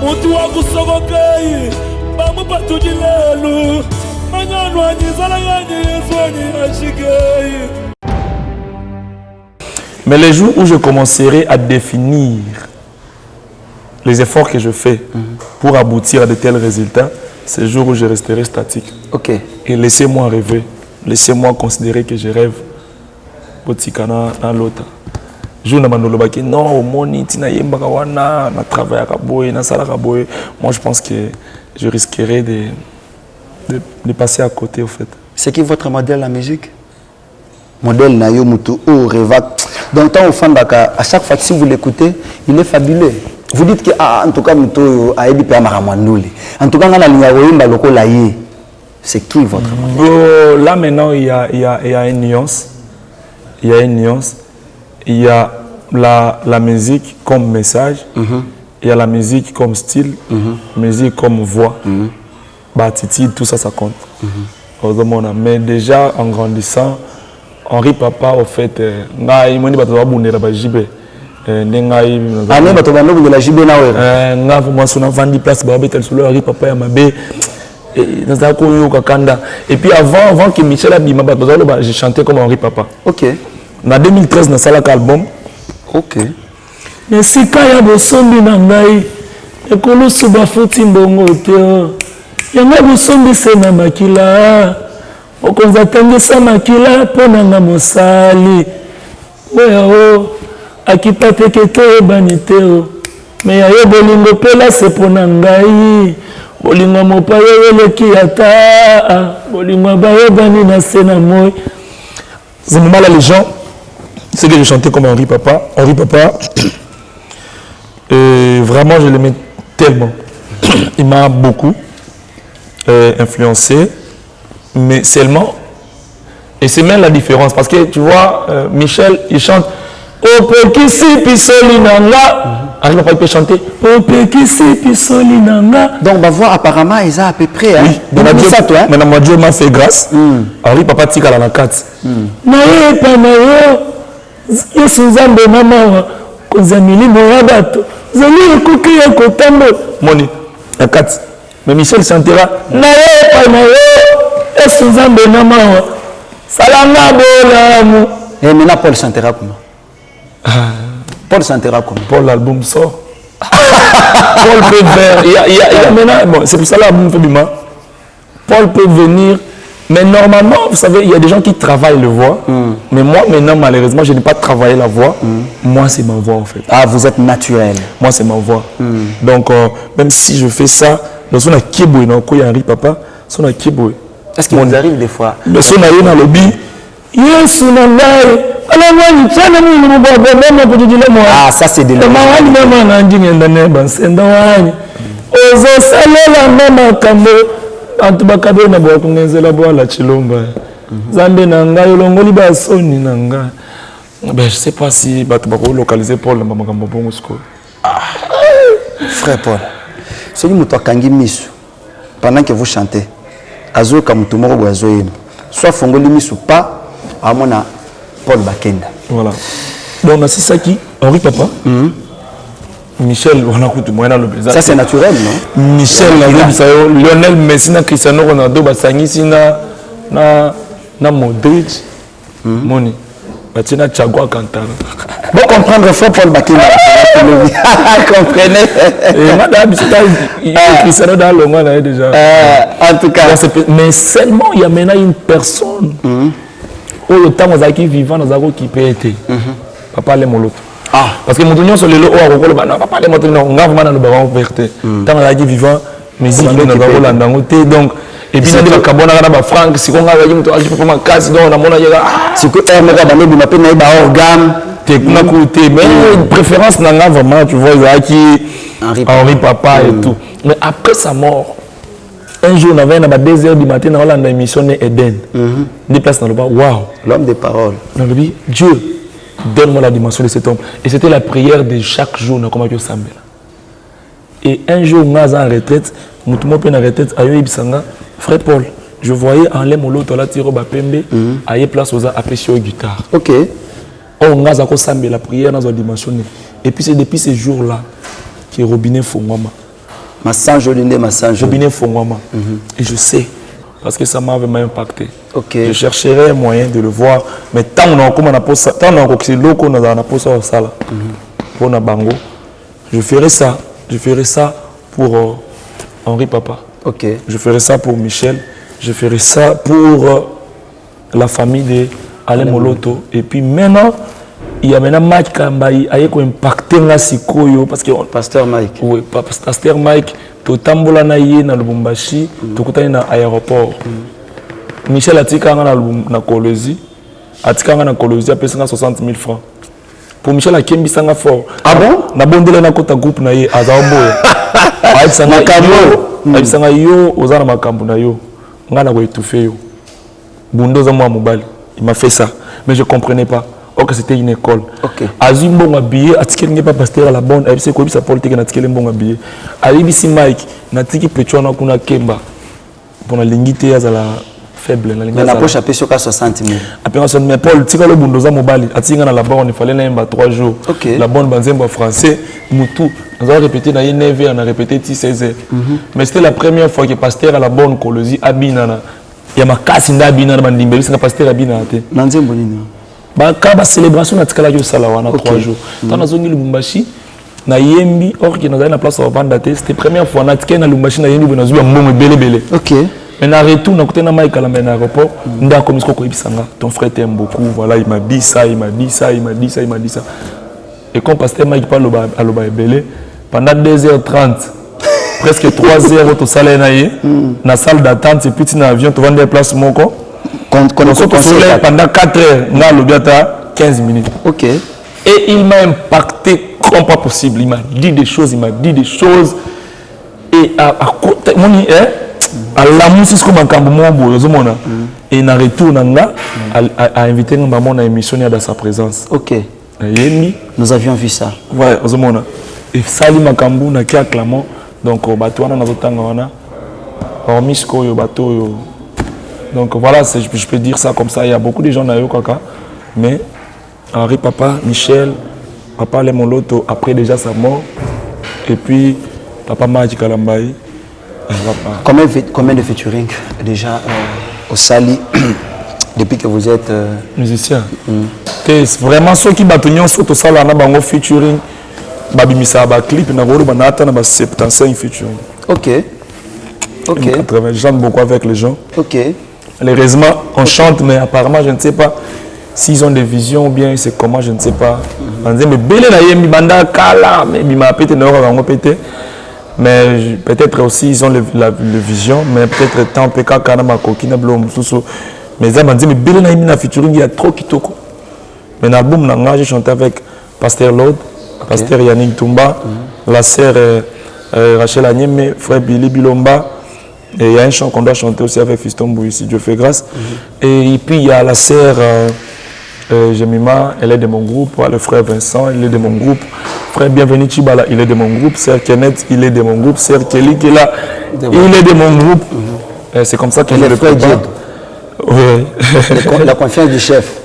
Muntu wa kusogokeyi Bamu patujilelu Manyanu anyizala yanyi Yesu anyi ashikeyi. Mais les jours où je commencerai à définir les efforts que je fais pour aboutir à de tels résultats, c'est le jour où je resterai statique. Ok. Et laissez-moi rêver, laissez-moi considérer que je rêve. Botikana dans l'autre. Je ne non, moni tina yembaka wana na travail akaboy na sala akaboy. Moi je pense que je risquerais de passer à côté au fait. C'est qui votre modèle la musique? Modèle Nayo Mutu ou Reva. Donc tant au fond à chaque fois que si vous l'écoutez, il est fabuleux. Vous dites que en tout cas Mutu a édité à Maramanouli. En tout cas dans la ligne Royimba loko laïe. C'est qui votre modèle? Là maintenant il y a une nuance. Il y a une nuance. Il y a la musique comme message. Il y a la musique comme style. Musique comme voix. Attitude, tout ça, ça compte. Mais déjà, en grandissant, Henri Papa, au fait, il m'a dit que je vais et puis avant que Michel Abima, j'ai chanté comme Henri Papa. Ok. En 2013, dans ce album. Ok. Mais si quand il y a des sommes nangai, et que nous sommes foutis bongo teo, il y a des sommes c'est na makila, on conzatenge sa makila pour nanga mosali. Weo, akipate kete baniteo, mais ayo bolingo pela c'est pour nangai, bolingo mopaye wele kiata, bolingo baye bani na sena moi. C'est normal les gens. C'est que je chantais comme Henri Papa. Henri Papa, vraiment je l'aimais tellement. Il m'a beaucoup influencé, mais seulement, et c'est même la différence, parce que tu vois, Michel, il chante « Opekisi pisoli nanga ». Henri Papa, il peut chanter « Opekisi pisoli nanga ». Donc on va voir apparemment, ils ont à peu près. Hein? Oui, Maintenant Dieu m'a fait grâce. Henri Papa tika la carte. Naye pa nayo Yesu nzambe na mawa kozamili moya bato zali ekoki ya kotambo Moni, la carte. Mais Michel chantera naye pa nayo Yesu nzambe na mawa salanga bolamu. Et maintenant Paul chantera comment? Paul chantera comment? Paul, l'album sort. Paul peut faire. Il y a maintenant, bon, c'est pour ça l'album fait du mal. Paul peut venir. Mais normalement, vous savez, il y a des gens qui travaillent le voix. Mais moi, maintenant, malheureusement, je n'ai pas travaillé la voix. Moi, c'est ma voix, en fait. Ah, vous êtes naturel. Moi, c'est ma voix. Donc, même si je fais ça, dans son akiboué, dans Henri Papa, son akiboué. Est-ce qu'il vous arrive des fois? Mais son aïe dans le lobby. Yes, on a l'air. Alors, moi, il tient le monde, Ah, ça c'est de la je ne sais pas si tu vas localiser Paul dans ma Frère Paul, celui qui kangi misu pendant que vous chantez, azo kamutumo ou azo yem, soit fongoli misu pas, à mon Paul Bakenda. Voilà. Donc c'est ça qui Henri Papa. Michel, on a coupé moi dans le plaisir. Ça c'est naturel, non? Michel, Lionel Messi, Cristiano Ronaldo, Basangisi, na Modric, Moni. Batina Thiago Cantara. Bon comprendre frère Paul Bakenda. Comprenez. Et madame, c'est Cristiano dans le monde déjà. En tout cas. Mais seulement il y a maintenant une personne. Où le temps où qui vivant dans un qui peut être. Papa les moloto. Parce que mon union sur le lot où papa les moloto on a vraiment dans le baron verte. Tant qui vivant musique dans le rôle donc. Et puis, il y a des Franck, si on a un casse, on a mon si on a organe, mais préférence n'a vraiment, tu vois, Henri Papa et tout. Mais après sa mort, un jour, on avait à 2 heures du matin, on a une émission Eden. Des places dans le bas, waouh! L'homme des paroles. Dans le dit, Dieu, donne-moi la dimension de cet homme. Et c'était la prière de chaque jour, comme Dieu Sambela. Et un jour, on a en retraite, nous sommes en retraite, à Yoïbisanga. Frère Paul, je voyais en l'air mon lot, là, tiro bapembe, à y place aux appréciés aux guitares. Ok. On a sambe la prière dans une dimension. Et puis c'est depuis ces jours-là que Robinet Fongwama. Ma sang joliné, ma sang joliné. Robinet Fongwama. Et je sais, parce que ça m'a vraiment impacté. Ok. Je chercherai un moyen de le voir. Mais tant on a comme on a posé, tant on a que c'est l'eau qu'on a posé au sala. Pour na bango. Je ferai ça. Je ferai ça pour Henri Papa. Ok. Je ferai ça pour Michel. Je ferai ça pour la famille de Alain Moloto. Et puis maintenant, il y a maintenant Mike Kambaï qui a impacté la Sikoyo. Parce que Pasteur Mike. Oui, Pasteur Mike. Tu tambola na yé na Lubumbashi. Tu kutani na aéroport. Michel a tika na Colosie. A tika na Colosie a payé 60 000 francs. Pour Michel a kembi sanga fort. Ah bon? Na bondela na kota groupe na yé Azaoboya. Aïsanga yo ozana makambo na yo ngana ko étouffer yo bundoza moi mobali il m'a fait ça mais je comprenais pas que c'était une école. OK. Azimbo ngabie atikeli ngepa pasteur à la bonne ABC ko bisa politique na tikeli mbonga ngabie alibisi Mike na tiki pecho na kuna kemba pour lingité azala faible na lingité na poche a peso ka 60 000 après on mais Paul tika lo bundoza mobali atinga na la bonne il fallait na 3 jours. Okay. La bonne banzembo français mutu on a répété dans 9 heures on a répété 16 heures. Mais c'était la première fois que pasteur à la bonne Colosie abinana ya makasi ndabina na bandimbe c'est pasteur abina te nanzembo nini ba ka ba célébration na tikala yo sala wana 3 jours tant na zongi Lubumbashi na yembi or que na place au Vandate c'était première fois na tikena Lubumbashi na yembi na zuya mbongo belebele. OK. Mais na retour na côté na Mike à l'aéroport nda comme ko ibisanga ton frère t'aime beaucoup voilà il m'a dit ça il m'a dit ça il m'a dit ça il m'a dit ça et quand pasteur Mike parle à loba belé pendant 2h30 presque 3h au salaire naïe na salle d'attente c'est petit na avion tu vas des places moko pendant 4 heures na lobiata 15 minutes. OK. Et il m'a impacté comme pas possible, il m'a dit des choses et à côté mon à la musique comme un cambo mon et na retour nanga a invité maman à émission dans sa présence. OK. Nous avions vu ça. Ouais, ozomona. Et Sali Makambu na kia Clermont donc bato wana na zotanga wana hormis ko yo bato yo. Donc voilà, je peux dire ça comme ça, il y a beaucoup de gens na yo kaka mais Henri Papa, Michel, Papa Alain Moloto après déjà sa mort et puis Papa Maji Kalambaï. Combien de featuring déjà au Sali depuis que vous êtes musicien? Vraiment ceux qui battent sur au Sali na bango featuring babimisa ba clip na rolo banata na ba 75 featuring. OK. OK. 80, je chante beaucoup avec les gens. OK. Heureusement, on chante mais apparemment je ne sais pas s'ils ont des visions ou bien c'est comment, je ne sais pas. On dit mais belé na yemi banda kala mais bima pété na ora ngo pété. Mais peut-être aussi ils ont le vision, mais peut-être tant que quand ma coquine blonde mais ça m'a dit mais Bélé n'a pas featuring il y a trop kitoko. Mais l'album n'a j'ai chanté avec Pasteur Lord, Pasteur Yannick Toumba, la sœur Rachel Agneme, frère Billy Bilomba. Et il y a un chant qu'on doit chanter aussi avec Fiston Bouy, si Dieu fait grâce. Et puis il y a la sœur Jemima, elle est de mon groupe. Le frère Vincent, il est de mon groupe. Frère Bienvenu Chibala, il est de mon groupe. Sœur Kenneth, il est de mon groupe. Sœur Kelly qui est là, il est de mon groupe. C'est comme ça que je le prépare. Oui. La confiance du chef.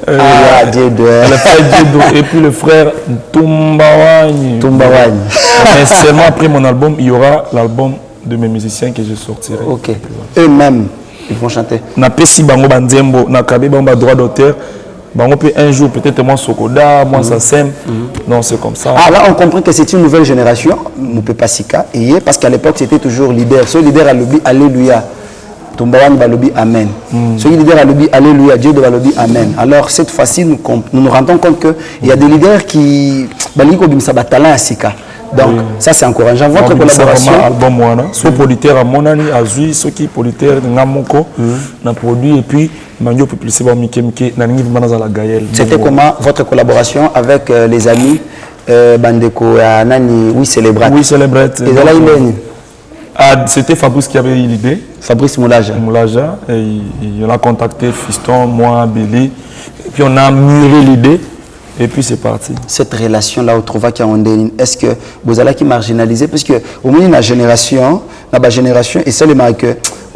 Dieudo. Le frère Dieudo. Et puis le frère Tumbawani. Mais seulement après mon album, il y aura l'album de mes musiciens que je sortirai. Ok. Eux-mêmes, ils vont chanter. Na pesi bango banzembo, na kabe bango droit d'auteur. Bango peut un jour peut-être moi Sokoda, moi Sassem. Non, c'est comme ça. Ah là, on comprend que c'est une nouvelle génération. Moupe Pasika et parce qu'à l'époque c'était toujours leader. Ce leader a lobby Alléluia. Tombawan Balobi Amen. Ce leader a lobby Alléluia. Dieu de Balobi Amen. Alors cette fois-ci, nous nous rendons compte qu'il y a des leaders qui baliko bimsa talent à Sika. Donc, ça c'est encourageant. Votre collaboration. Album moi, soit politaire à Monani, à Zui, ceux qui politaire Namoko, n'a produit et puis Manio publicité par Mike Nani Vimanaza la Gaël. C'était comment votre collaboration avec les amis Bandeko à Nani Oui Célébrate. Oui Célébrate. Et là c'était Fabrice qui avait eu l'idée. Fabrice Moulaja. Moulaja. Et il a contacté Fiston, moi, Billy. Et puis on a mûri l'idée. Et puis c'est parti. Cette relation-là, au Trova qui est-ce que vous allez qui marginaliser? Parce que au moins la génération, et c'est le marque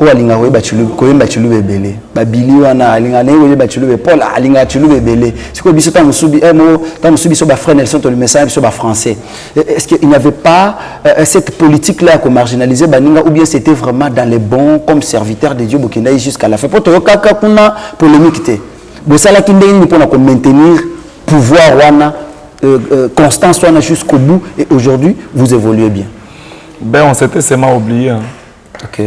où alinga oui bachulu, koye bachulu bebele, babili wana alinga ne oui bachulu Paul alinga bachulu bebele. C'est quoi biso tam subi tam subi sur ba frère Nelson to le message sur ba français. Est-ce qu'il n'y avait pas cette politique-là qu'on marginalisait baninga ou bien c'était vraiment dans les bons comme serviteur de Dieu Burkina jusqu'à la fin? Pour te kaka kuna polémique té. Bosala kindeni pour maintenir pouvoir wana constance wana jusqu'au bout et aujourd'hui vous évoluez bien. Ben on s'était seulement oublié. Hein. Ok.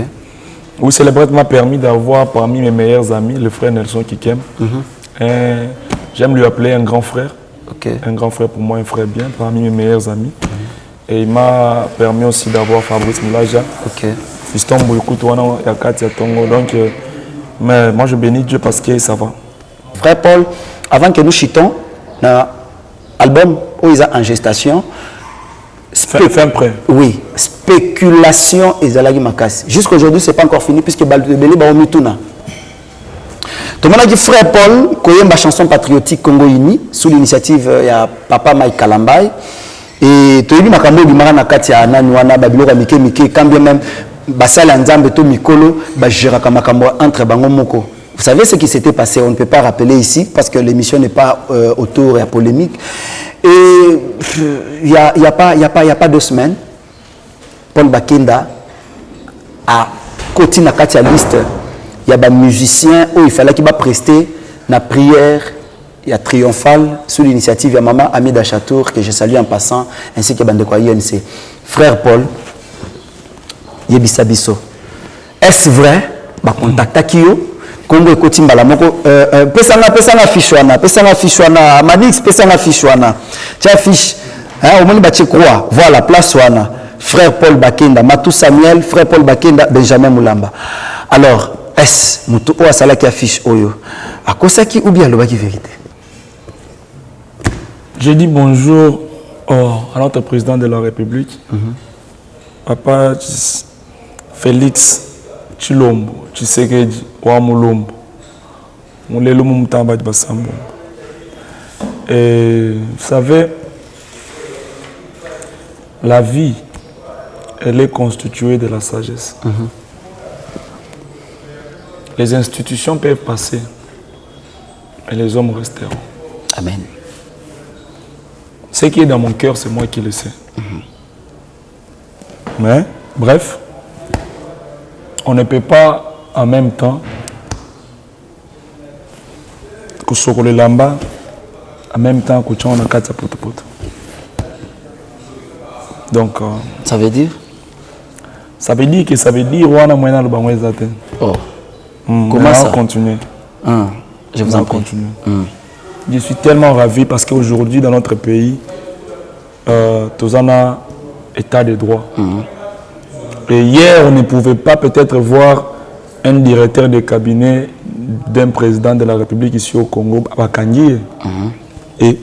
Oui, Célébrate m'a permis d'avoir parmi mes meilleurs amis le frère Nelson Kikem. J'aime lui appeler un grand frère. Okay. Un grand frère pour moi, un frère bien, parmi mes meilleurs amis. Et il m'a permis aussi d'avoir Fabrice Moulaja. Okay. Fiston Bouykoutouana, Yakati Tongo. Donc, mais moi je bénis Dieu parce que ça va. Frère Paul, avant que nous chitons, l'album où ils sont en gestation, fin prêt. Oui, spéculation et Zalagi Makasi. Jusqu'à aujourd'hui, ce n'est pas encore fini puisque Balbélé Baomituna. Tout le monde a dit frère Paul, qui a une chanson patriotique Congo-Uni sous l'initiative de Papa Mike Kalambay. Et tu as vu Makambo Bimara Nakatia Nanuana, Babilo Mike Mike, quand bien même Basala Nzambe to Mikolo, Bajira Kamakambo entre Bango Moko. Vous savez ce qui s'était passé, on ne peut pas rappeler ici parce que l'émission n'est pas autour de la polémique. Et il n'y a pas 2 semaines, Paul Bakenda a côté na katia liste, il y a des musiciens où il fallait qu'il va prester la prière, il y a triomphale sous l'initiative de Maman Amida Chatour que je salue en passant, ainsi que Bandeko INC. Frère Paul, Yebisabiso. Est-ce vrai? Bah contacta Kyo. Congo ekoti mbala moko pesanga fiche wana Manix pesanga fiche wana tia fiche hein omoni batie croix voilà place wana frère Paul Bakenda Matou Samuel frère Paul Bakenda Benjamin Moulamba. Alors est-ce muto o asala ki affiche oyo akosaki ou bien lobaki vérité? Je dis bonjour à notre président de la République, Papa Félix Chilombo, Tshisekedi, Ouamulombo, Moulelo Mumtamba de Bassambo. Et vous savez, la vie, elle est constituée de la sagesse. Les institutions peuvent passer, mais les hommes resteront. Amen. Ce qui est dans mon cœur, c'est moi qui le sais. Mais, bref, on ne peut pas en même temps que sur le lamba, en même temps que tu as un kata poto. Donc, ça veut dire? Ça veut dire que ça veut dire qu'on a moyen de le Oh. Comment ça? Continuer. Je vous en prie. Je suis tellement ravi parce qu'aujourd'hui, dans notre pays, tous en a état de droit. Et hier, on ne pouvait pas peut-être voir un directeur de cabinet d'un président de la République ici au Congo, à Bakangi. Et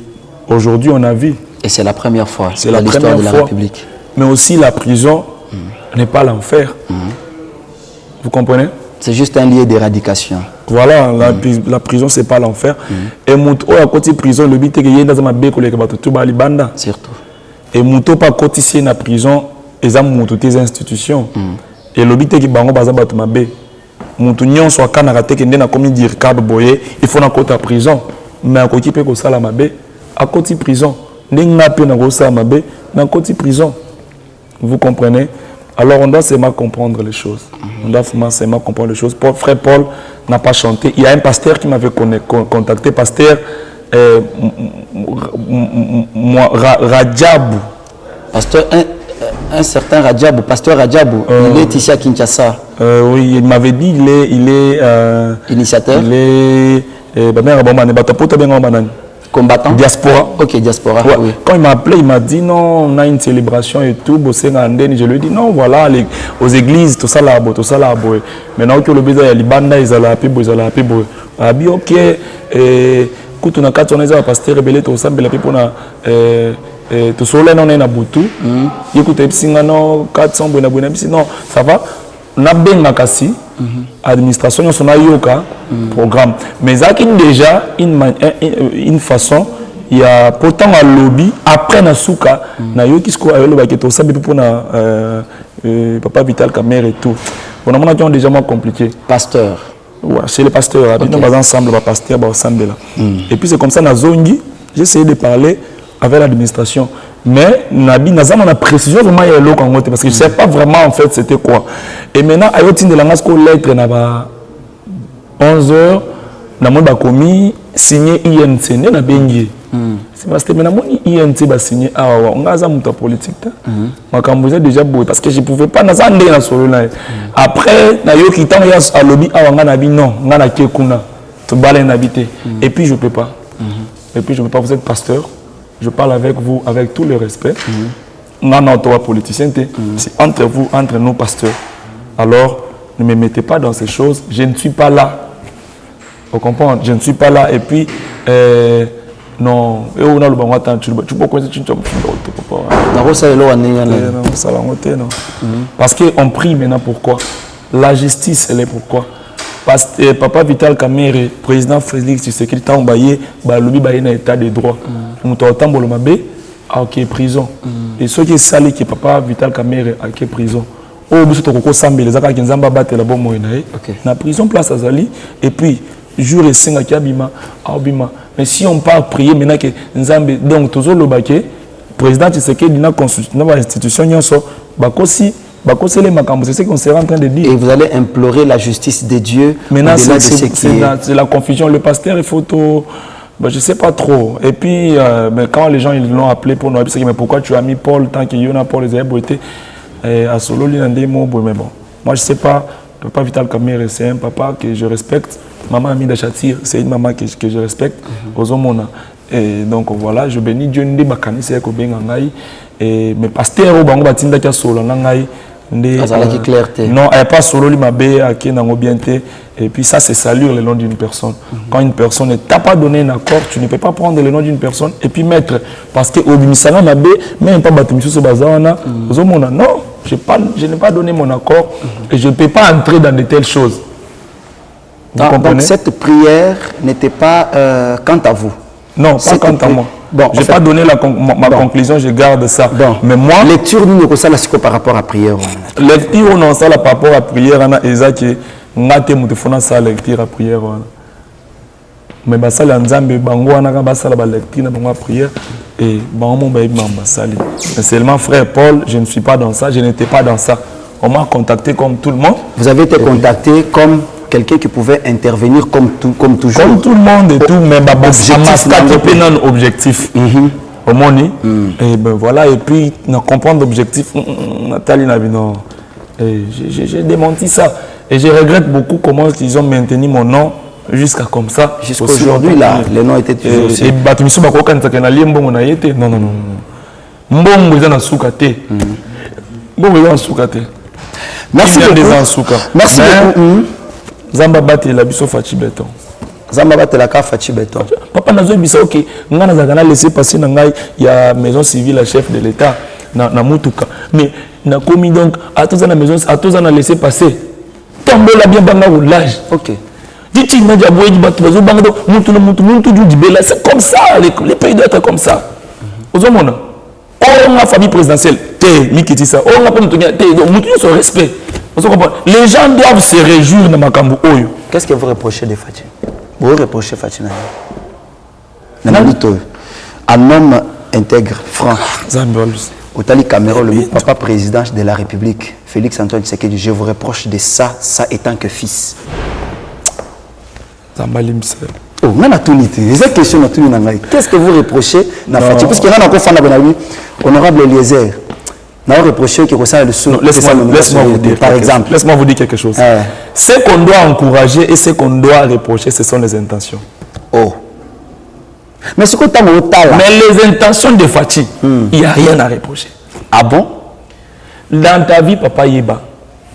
aujourd'hui, on a vu. Et c'est la première fois C'est dans la l'histoire première de la fois. République. Mais aussi, la prison n'est pas l'enfer. Vous comprenez? C'est juste un lieu d'éradication. Voilà, la prison, c'est pas l'enfer. Et Mouto, à côté de prison, le but est que y ait dans un béco, les Banda. Surtout. Et Mouto, pas côté ici, la prison, ils ont Mouto, des institutions. Et le but est que Bango Baza Batumabe. Mouto, nyon soit canarate, qui n'est pas comme dire Cab Boye, il faut na côté à prison. Mais à côté de Salamabe, à côté de prison. N'est pas na Salamabe, na côté de prison. Vous comprenez? Alors on doit seulement comprendre les choses. On doit seulement comprendre les choses. Frère Paul n'a pas chanté. Il y a un pasteur qui m'avait contacté, pasteur Radjabou. Pasteur, un certain Radjabou, pasteur Radjabou, il est ici à Kinshasa. Oui, il m'avait dit il est initiateur. Il est Combattant. Diaspora. Ok, diaspora. Ouais. Oui. Quand il m'a appelé, il m'a dit non, on a une célébration et tout. Je lui ai dit non, voilà, aux églises, tout ça là, tout ça là. Maintenant que le baiser, il y a les bandes, ils ont la paix, ils ont la paix. Il a dit ok, quand on a 4 ans, on a pasteur rebellé, tout ça, mais pour na tout cela on est na butu. Écoute, il y a 400 non, ça va. Na ben makasi administration on a yoka programme mais ça qui déjà une façon il y a pourtant un lobby après na souka na yoki ce ko avec le baketo ça pour na papa Vital Kamerhe et tout on a déjà moins compliqué Pasteur. ouais c'est le pasteur habitons okay. Ensemble ba pasteur ba ensemble là et puis c'est comme ça na zongi j'ai essayé de parler avec l'administration. Mais Nabi Nazam on a précision vraiment il y a l'eau parce que je ne sais pas vraiment en fait c'était quoi. Et maintenant à yotin de la masco lettre na ba 11h na mo ba commis signé INC na bengi. C'est parce que maintenant mon INC ba signé awa on a muta politique ta. Makambo déjà beau parce que je pouvais pas na zande na solo là. Après na yo kitan ya à lobby awa nga nabi non nga na kekuna to bala na habité et puis je peux pas. Et puis je peux pas vous êtes pasteur. Je parle avec vous avec tout le respect. Non, non, toi, politicien, c'est entre vous, entre nous, pasteurs. Alors, ne me mettez pas dans ces choses. Je ne suis pas là. Vous comprenez? Je ne suis pas là. Et puis, non. Parce qu'on prie maintenant pourquoi? La justice, elle est pourquoi? Parce que Papa Vital Kamerhe, président Félix Tshisekedi, il a envoyé un état de droit. Il a été prison. Et ceux qui savent que Papa Vital Kamerhe a été prison, la prison place à Zali. Et puis, jour et 5 abima. Mais si on part prier maintenant que Nzambe, donc toujours le baquet, président Tshisekedi a constitué l'institution, c'est ce qu'on sera en train de dire. Et vous allez implorer la justice de Dieu. Maintenant, c'est la confusion. Le pasteur, il faut tout. Je ne sais pas trop. Et puis, quand les gens l'ont appelé pour nous dire mais pourquoi tu as mis Paul tant qu'il y en a Paul les été à solo mais bon, moi je ne sais pas. Papa Vital Kamerhe, c'est un papa que je respecte. Maman Amida Chatir, c'est une maman que je respecte. Et donc voilà, je bénis Dieu. Et mes pasteurs au bango batinda kia solo nangai non, elle n'est pas solo l'imabé à qui n'a bien été. Et puis ça c'est saluer le nom d'une personne. Quand une personne ne t'a pas donné un accord, tu ne peux pas prendre le nom d'une personne et puis mettre parce que au bimisana mabé même pas batimisou ce bazana non, je n'ai pas donné mon accord et je ne peux pas entrer dans de telles choses. Vous comprenez? Donc cette prière n'était pas quant à vous. Non, pas quant à moi. Bon, je n'ai pas donné ma conclusion, je garde ça. Bon. Mais moi... Lecture, nous ne ça par rapport à la prière. Lecture, non, ça par rapport à la prière, on a exact que ça lecture à prière. Mais ça, les Nzambe, bango, on a ça la lecture, la prière. Et bango, mais seulement frère Paul, je ne suis pas dans ça, je n'étais pas dans ça. On m'a contacté comme tout le monde. Vous avez été contacté comme quelqu'un qui pouvait intervenir comme toujours. Comme tout le monde et tout, mais objectif. Au monde. Et ben voilà, et puis, on comprend l'objectif. Nathalie Navino. J'ai démenti ça. Et je regrette beaucoup comment ils ont maintenu mon nom jusqu'à comme ça. Jusqu'à aujourd'hui, là, le nom était toujours aussi. Et Batumisu Bakokan Sakanali Mbongo na yete. Non. Mbongo est dans Soukate. Mbongo est dans Soukate. Merci beaucoup. Merci beaucoup. Zamba bate la biso Fachi Beton. Zamba bate la ka Fachi Beton. Papa nazo bisa OK. Ngana zakana laisser passer na ngai ya maison civile chef de l'état na mutuka. Mais na komi donc à tous na maison à tous na laisser passer. Tombe la bien banga roulage. OK. Dit-il m'a dit aboye di bato bazo banga mutu du bela, c'est comme ça les pays doivent être comme ça. Ozomona. On a famille présidentielle. Té mikiti ça. On a pas mutu té donc mutu son respect. Les gens doivent se réjouir de Makambu Oyo. Qu'est-ce que vous reprochez de Fachi? Vous reprochez Fachi un homme intègre, franc. Otali Cameroun, le papa président de la République, Félix Antoine Tshisekedi, je vous reproche de ça étant que fils. Oh, on a tout dit. Cette question a tout dit. Qu'est-ce que vous reprochez à Fachi? Parce qu'il y a un enfant honorable Eliezer. Non, reprocher qui ressemble le sou. Laisse-moi vous dire par exemple. Laisse-moi vous dire quelque chose. Ce qu'on doit encourager et ce qu'on doit reprocher, ce sont les intentions. Oh. Mais ce que tu as mais les intentions de Fachi, il n'y a rien à reprocher. Ah bon? Dans ta vie, papa Yeba,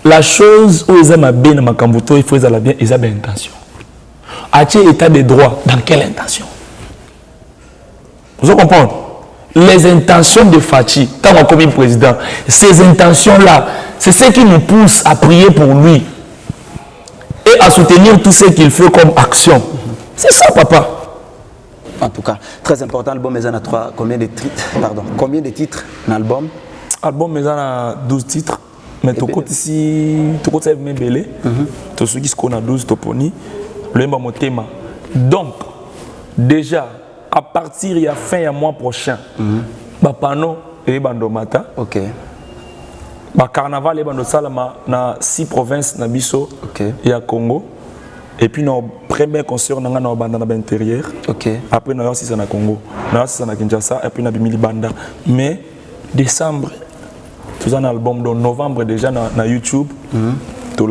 la chose où ils aiment bien ma cambuto, il faut qu'ils aient bien, ils ont bien intention. As-tu état de droit? Dans quelle intention? Vous comprenez? Les intentions de Fachi, quand on est comme président, ces intentions-là, c'est ce qui nous pousse à prier pour lui et à soutenir tout ce qu'il fait comme action. C'est ça, papa. En tout cas, très important, l'album Maison a 3. Combien de titres dans l'album? L'album Maison a 12 titres. Mais tout côté ici, tout côté même belé. Tout ce qui se connaît 12 toponi. Le même thème. Donc, déjà, à partir de la fin du mois prochain, Bapano et Bandomata. OK. Ba carnaval et Bando Salama dans 6 provinces na biso et à Congo. Et puis nos premiers concerts na na banda na intérieur. OK. Après na aussi na Congo, na aussi na Kinshasa et puis na Bimili Banda. Mais décembre, tout un album dans novembre déjà na YouTube. Tu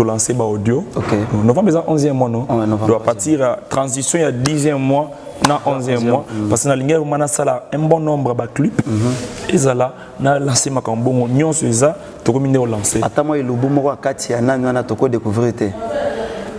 lancé ba audio. OK. Novembre c'est 11e mois non. Doit partir à transition il y a 10e mois. Na 11e mois parce que na linga mana sala un bon nombre ba clip ezala na lancer makambo nyonso eza to komine o lancer ata moi lubu moko akati ya nani wana toko découvrir te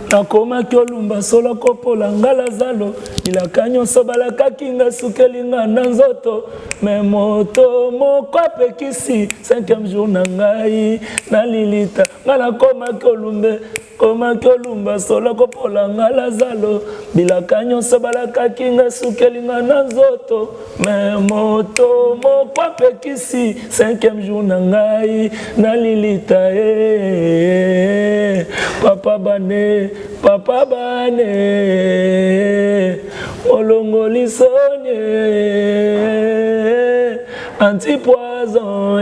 nakoma kyolumba solo kopola ngala zalo ilaka nyonso balakaki nga sukeli nga na nzoto me moto moko apekisi 5e jour na ngai na lilita nga nakoma kyolumbe koma kyolumba solo kopola ngala zalo bilaka nyonso balakaki nga sukeli nga na nzoto me moto moko apekisi 5e jour na ngai na lilita papa bane olongoli sonye anti-poison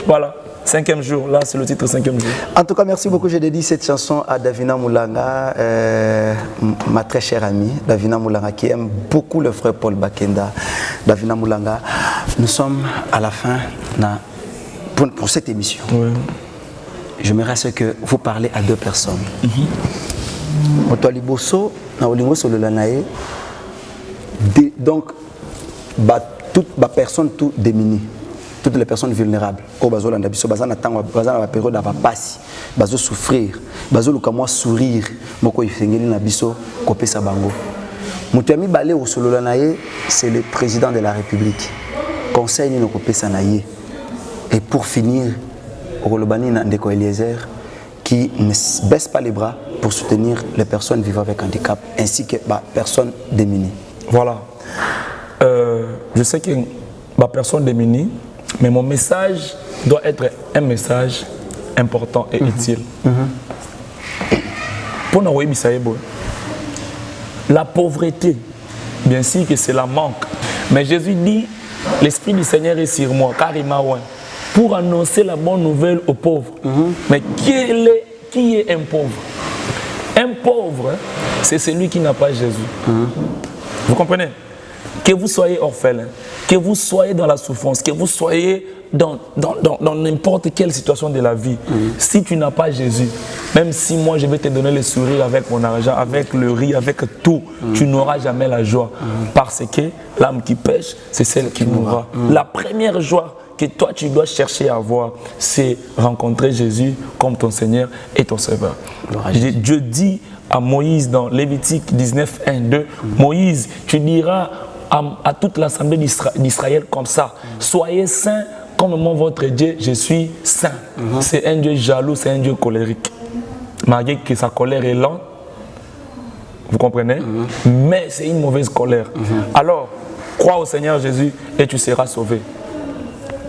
voilà. 5e jour, là c'est le titre 5e jour. En tout cas, merci beaucoup. J'ai dédié cette chanson à Davina Moulanga, ma très chère amie, Davina Moulanga, qui aime beaucoup le frère Paul Bakenda. Davina Moulanga, nous sommes à la fin pour cette émission. Oui. J'aimerais que vous parlez à 2 personnes. Donc, toute personne tout démunie. Toutes les personnes vulnérables, la période de passer, bazo souffrir, bazo lukamwa sourire, moko ifengeli na biso kopesa bango. Mutami balé au solo naye, c'est le président de la République. Conseil ni kopesa naye. Et pour finir, Rolobani Ndeko Eliezer qui ne baisse pas les bras pour soutenir les personnes vivant avec handicap ainsi que les personnes démunies. Voilà. Je sais que les personnes démunies, mais mon message doit être un message important et utile. Pour nous, la pauvreté, bien sûr que c'est la manque. Mais Jésus dit, l'Esprit du Seigneur est sur moi, car il m'a oint, pour annoncer la bonne nouvelle aux pauvres. Mais qui est un pauvre? Un pauvre, c'est celui qui n'a pas Jésus. Vous comprenez? Que vous soyez orphelin, que vous soyez dans la souffrance, que vous soyez dans n'importe quelle situation de la vie, si tu n'as pas Jésus, même si moi je vais te donner le sourire avec mon argent, avec le riz, avec tout, tu n'auras jamais la joie. Parce que l'âme qui pêche, c'est celle qui mourra. La première joie que toi tu dois chercher à avoir, c'est rencontrer Jésus comme ton Seigneur et ton Sauveur. Dieu dit à Moïse dans Lévitique 19, 1, 2, Moïse, tu diras à toute l'assemblée d'Israël comme ça, soyez saints comme moi votre Dieu, je suis saint. C'est un Dieu jaloux, c'est un Dieu colérique. Malgré que sa colère est lente, vous comprenez? Mais c'est une mauvaise colère. Alors, crois au Seigneur Jésus et tu seras sauvé.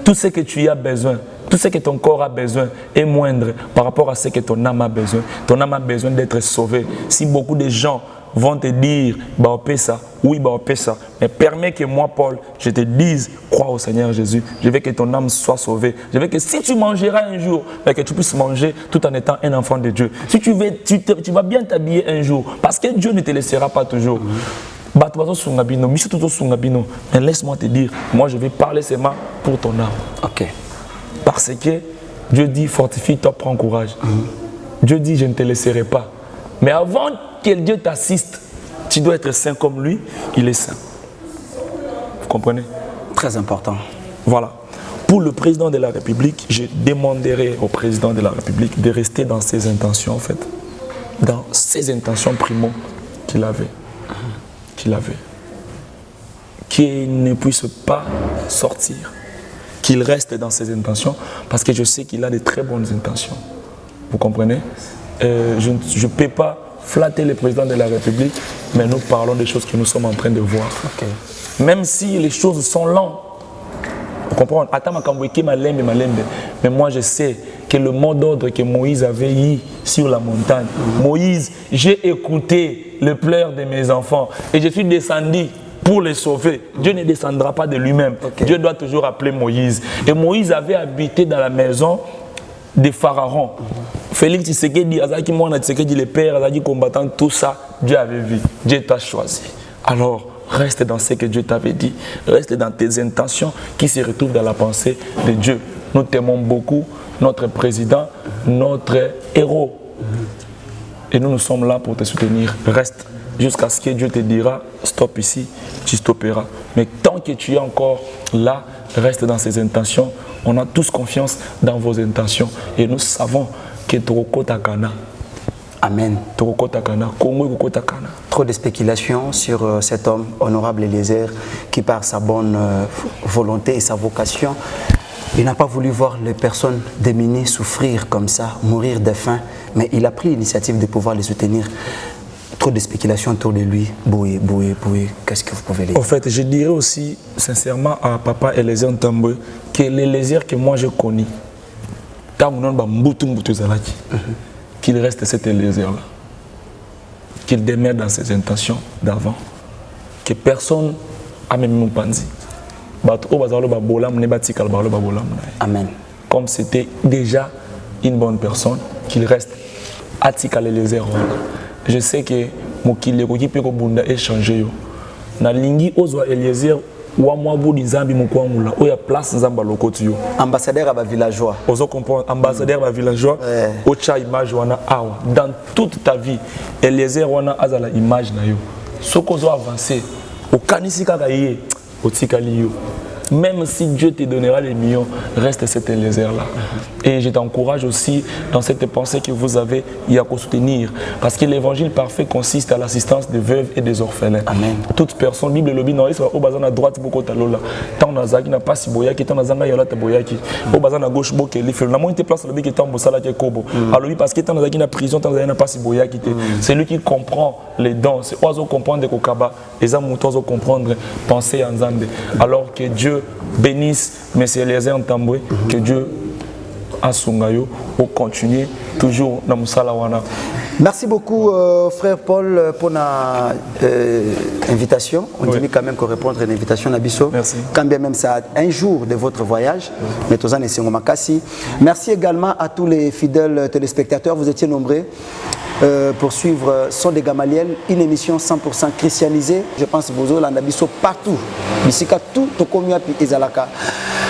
Tout ce que tu as besoin, tout ce que ton corps a besoin est moindre par rapport à ce que ton âme a besoin. Ton âme a besoin d'être sauvée. Si beaucoup de gens vont te dire, bah on paie ça, oui, bah on paie ça, mais permets que moi, Paul, je te dise, crois au Seigneur Jésus. Je veux que ton âme soit sauvée. Je veux que si tu mangeras un jour, que tu puisses manger tout en étant un enfant de Dieu. Si tu veux, tu vas bien t'habiller un jour, parce que Dieu ne te laissera pas toujours. Mais laisse-moi te dire, moi je vais parler seulement pour ton âme. Ok. Parce que Dieu dit, fortifie-toi, prends courage. Dieu dit, je ne te laisserai pas. Mais avant que Dieu t'assiste, tu dois être saint comme lui, il est saint. Vous comprenez? Très important. Voilà. Pour le président de la République, je demanderai au président de la République de rester dans ses intentions, en fait. Dans ses intentions primo qu'il avait. Qu'il ne puisse pas sortir. Qu'il reste dans ses intentions, parce que je sais qu'il a de très bonnes intentions. Vous comprenez? Je ne peux pas flatter le président de la République, mais nous parlons des choses que nous sommes en train de voir. Okay. Même si les choses sont lentes, vous comprenez? Mais moi je sais que le mot d'ordre que Moïse avait eu sur la montagne, Moïse, j'ai écouté le pleur de mes enfants et je suis descendu pour les sauver. Dieu ne descendra pas de lui-même. Okay. Dieu doit toujours appeler Moïse. Et Moïse avait habité dans la maison de Pharaon. Félix Tshisekedi, Azaki Mwana Tshisekedi, le père, Azaki combattant, tout ça, Dieu avait vu. Dieu t'a choisi. Alors, reste dans ce que Dieu t'avait dit. Reste dans tes intentions qui se retrouvent dans la pensée de Dieu. Nous t'aimons beaucoup, notre président, notre héros. Et nous sommes là pour te soutenir. Reste jusqu'à ce que Dieu te dira, stop ici, tu stopperas. Mais tant que tu es encore là, reste dans ses intentions. On a tous confiance dans vos intentions. Et nous savons que Toroko Takana. Amen. Toroko Takana, Kongo Takana. Trop de spéculations sur cet homme honorable Eliezer qui, par sa bonne volonté et sa vocation, il n'a pas voulu voir les personnes démunies souffrir comme ça, mourir de faim, mais il a pris l'initiative de pouvoir les soutenir. Trop de spéculations autour de lui. Boué. Qu'est-ce que vous pouvez dire? En fait, je dirais aussi sincèrement à papa Eliezer Ntambwe que l'Eliezer que moi je connais, qu'il reste cet Eliezer-là. Qu'il demeure dans ses intentions d'avant. Que personne n'a même mon panzi. Amen. Comme c'était déjà une bonne personne, qu'il reste à Tikal Eliezer. Je sais que mokili ko kipe ko bunda échanger yo na lingi ozwa Eliezer wa mwabu nzambi mukwamula oya place nzamba lokoti yo ambassadeur aba villageois ozo comprendre ambassadeur ba villageois ocha image wana awa dans toute ta vie Eliezer wana azala image na yo soko zo avancer okanisi kaka ye otikali yo. Même si Dieu te donnera les millions, reste cet Eliezer-là. Et je t'encourage aussi dans cette pensée que vous avez, il y a qu'à soutenir. Parce que l'évangile parfait consiste à l'assistance des veuves et des orphelins. Amen. Toute personne, Bible lobby, non, il sera au bazar à droite, beaucoup de lola. Tant nazaki n'a pas si boyaki, tant nazanga yola te boyaki. Au bazar à gauche, beaucoup de l'effet. La moitié place lobby qui est en bossala qui est kobo. Alors lui, parce que tant nazaki n'a prison, tant nazaki n'a pas si boyaki. C'est lui qui comprend les dons. C'est oiseau comprendre que kaba. Les amours oiseau comprendre, penser en Zambé. Alors que Dieu bénisse M. Eliezer Ntambwe, que Dieu a Sungayo pour continuer toujours dans Moussalawana. Merci beaucoup, frère Paul, pour l'invitation. On dit quand même qu'on répondre à l'invitation d'Abisso. Merci. Quand bien même ça a un jour de votre voyage. Merci également à tous les fidèles téléspectateurs. Vous étiez nombreux pour suivre Son de Gamaliel, une émission 100% christianisée. Je pense que vous avez Abisso partout. Ici, tout Tokomia et Ezalaka.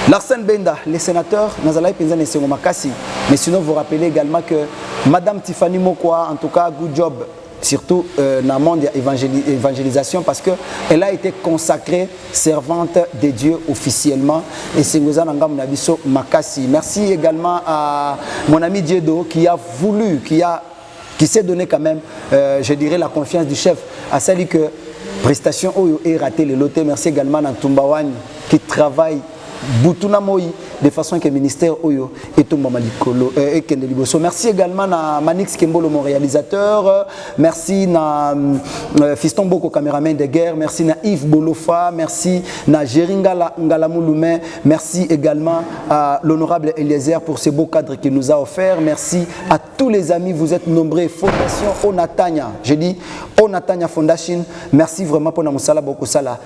Larsen Benda, les sénateurs, Nazalaï Penzan et Sengomakasi. Mais sinon, vous rappelez également que Madame Tiffany Mokwa, en tout cas, good job. surtout dans le monde de l'évangélisation, parce qu'elle a été consacrée servante de Dieu officiellement. Et c'est Makassi. Merci également à mon ami Diedo qui a voulu, qui s'est donné quand même, je dirais, la confiance du chef. À celle que prestation Oyo est ratée le loté. Merci également à Tumbawan qui travaille Boutuna Moï de façon que le ministère Oyo est tout Mamalikolo et Kende Liboso. Merci également à Manix Kembolo, mon réalisateur. Merci à Fiston Boko, caméraman de guerre. Merci à Yves Bolofa. Merci à Jeringa Ngalamouloumé. Merci également à l'honorable Eliezer pour ce beau cadre qu'il nous a offert. Merci à tous les amis, vous êtes nombreux. Fondation Onatanya, je dis Onatanya Foundation. Merci vraiment pour notre Moussala Boko Sala.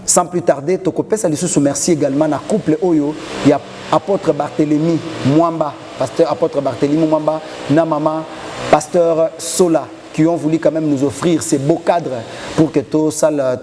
Sans plus tarder, Tokopesa Lissousou, merci également à couple Oyo, il y a apôtre Barthélemy Mwamba, pasteur apôtre Barthélemy Mwamba, na maman, pasteur Sola, qui ont voulu quand même nous offrir ces beaux cadres pour que tout ça la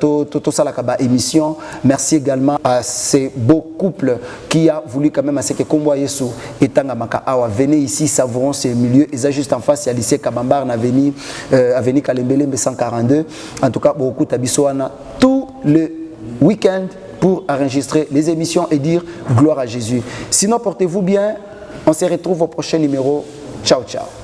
émission. Merci également à ces beaux couples qui a voulu quand même à ce que Kombo Yesu et Tangamaka Awa. Venez ici, savourons ces milieux. Ils sont juste en face, il y a le lycée Kabambar, avenue Kalembele 142. En tout cas, beaucoup d'Abissoana, tout le week-end pour enregistrer les émissions et dire gloire à Jésus. Sinon, portez-vous bien. On se retrouve au prochain numéro. Ciao, ciao.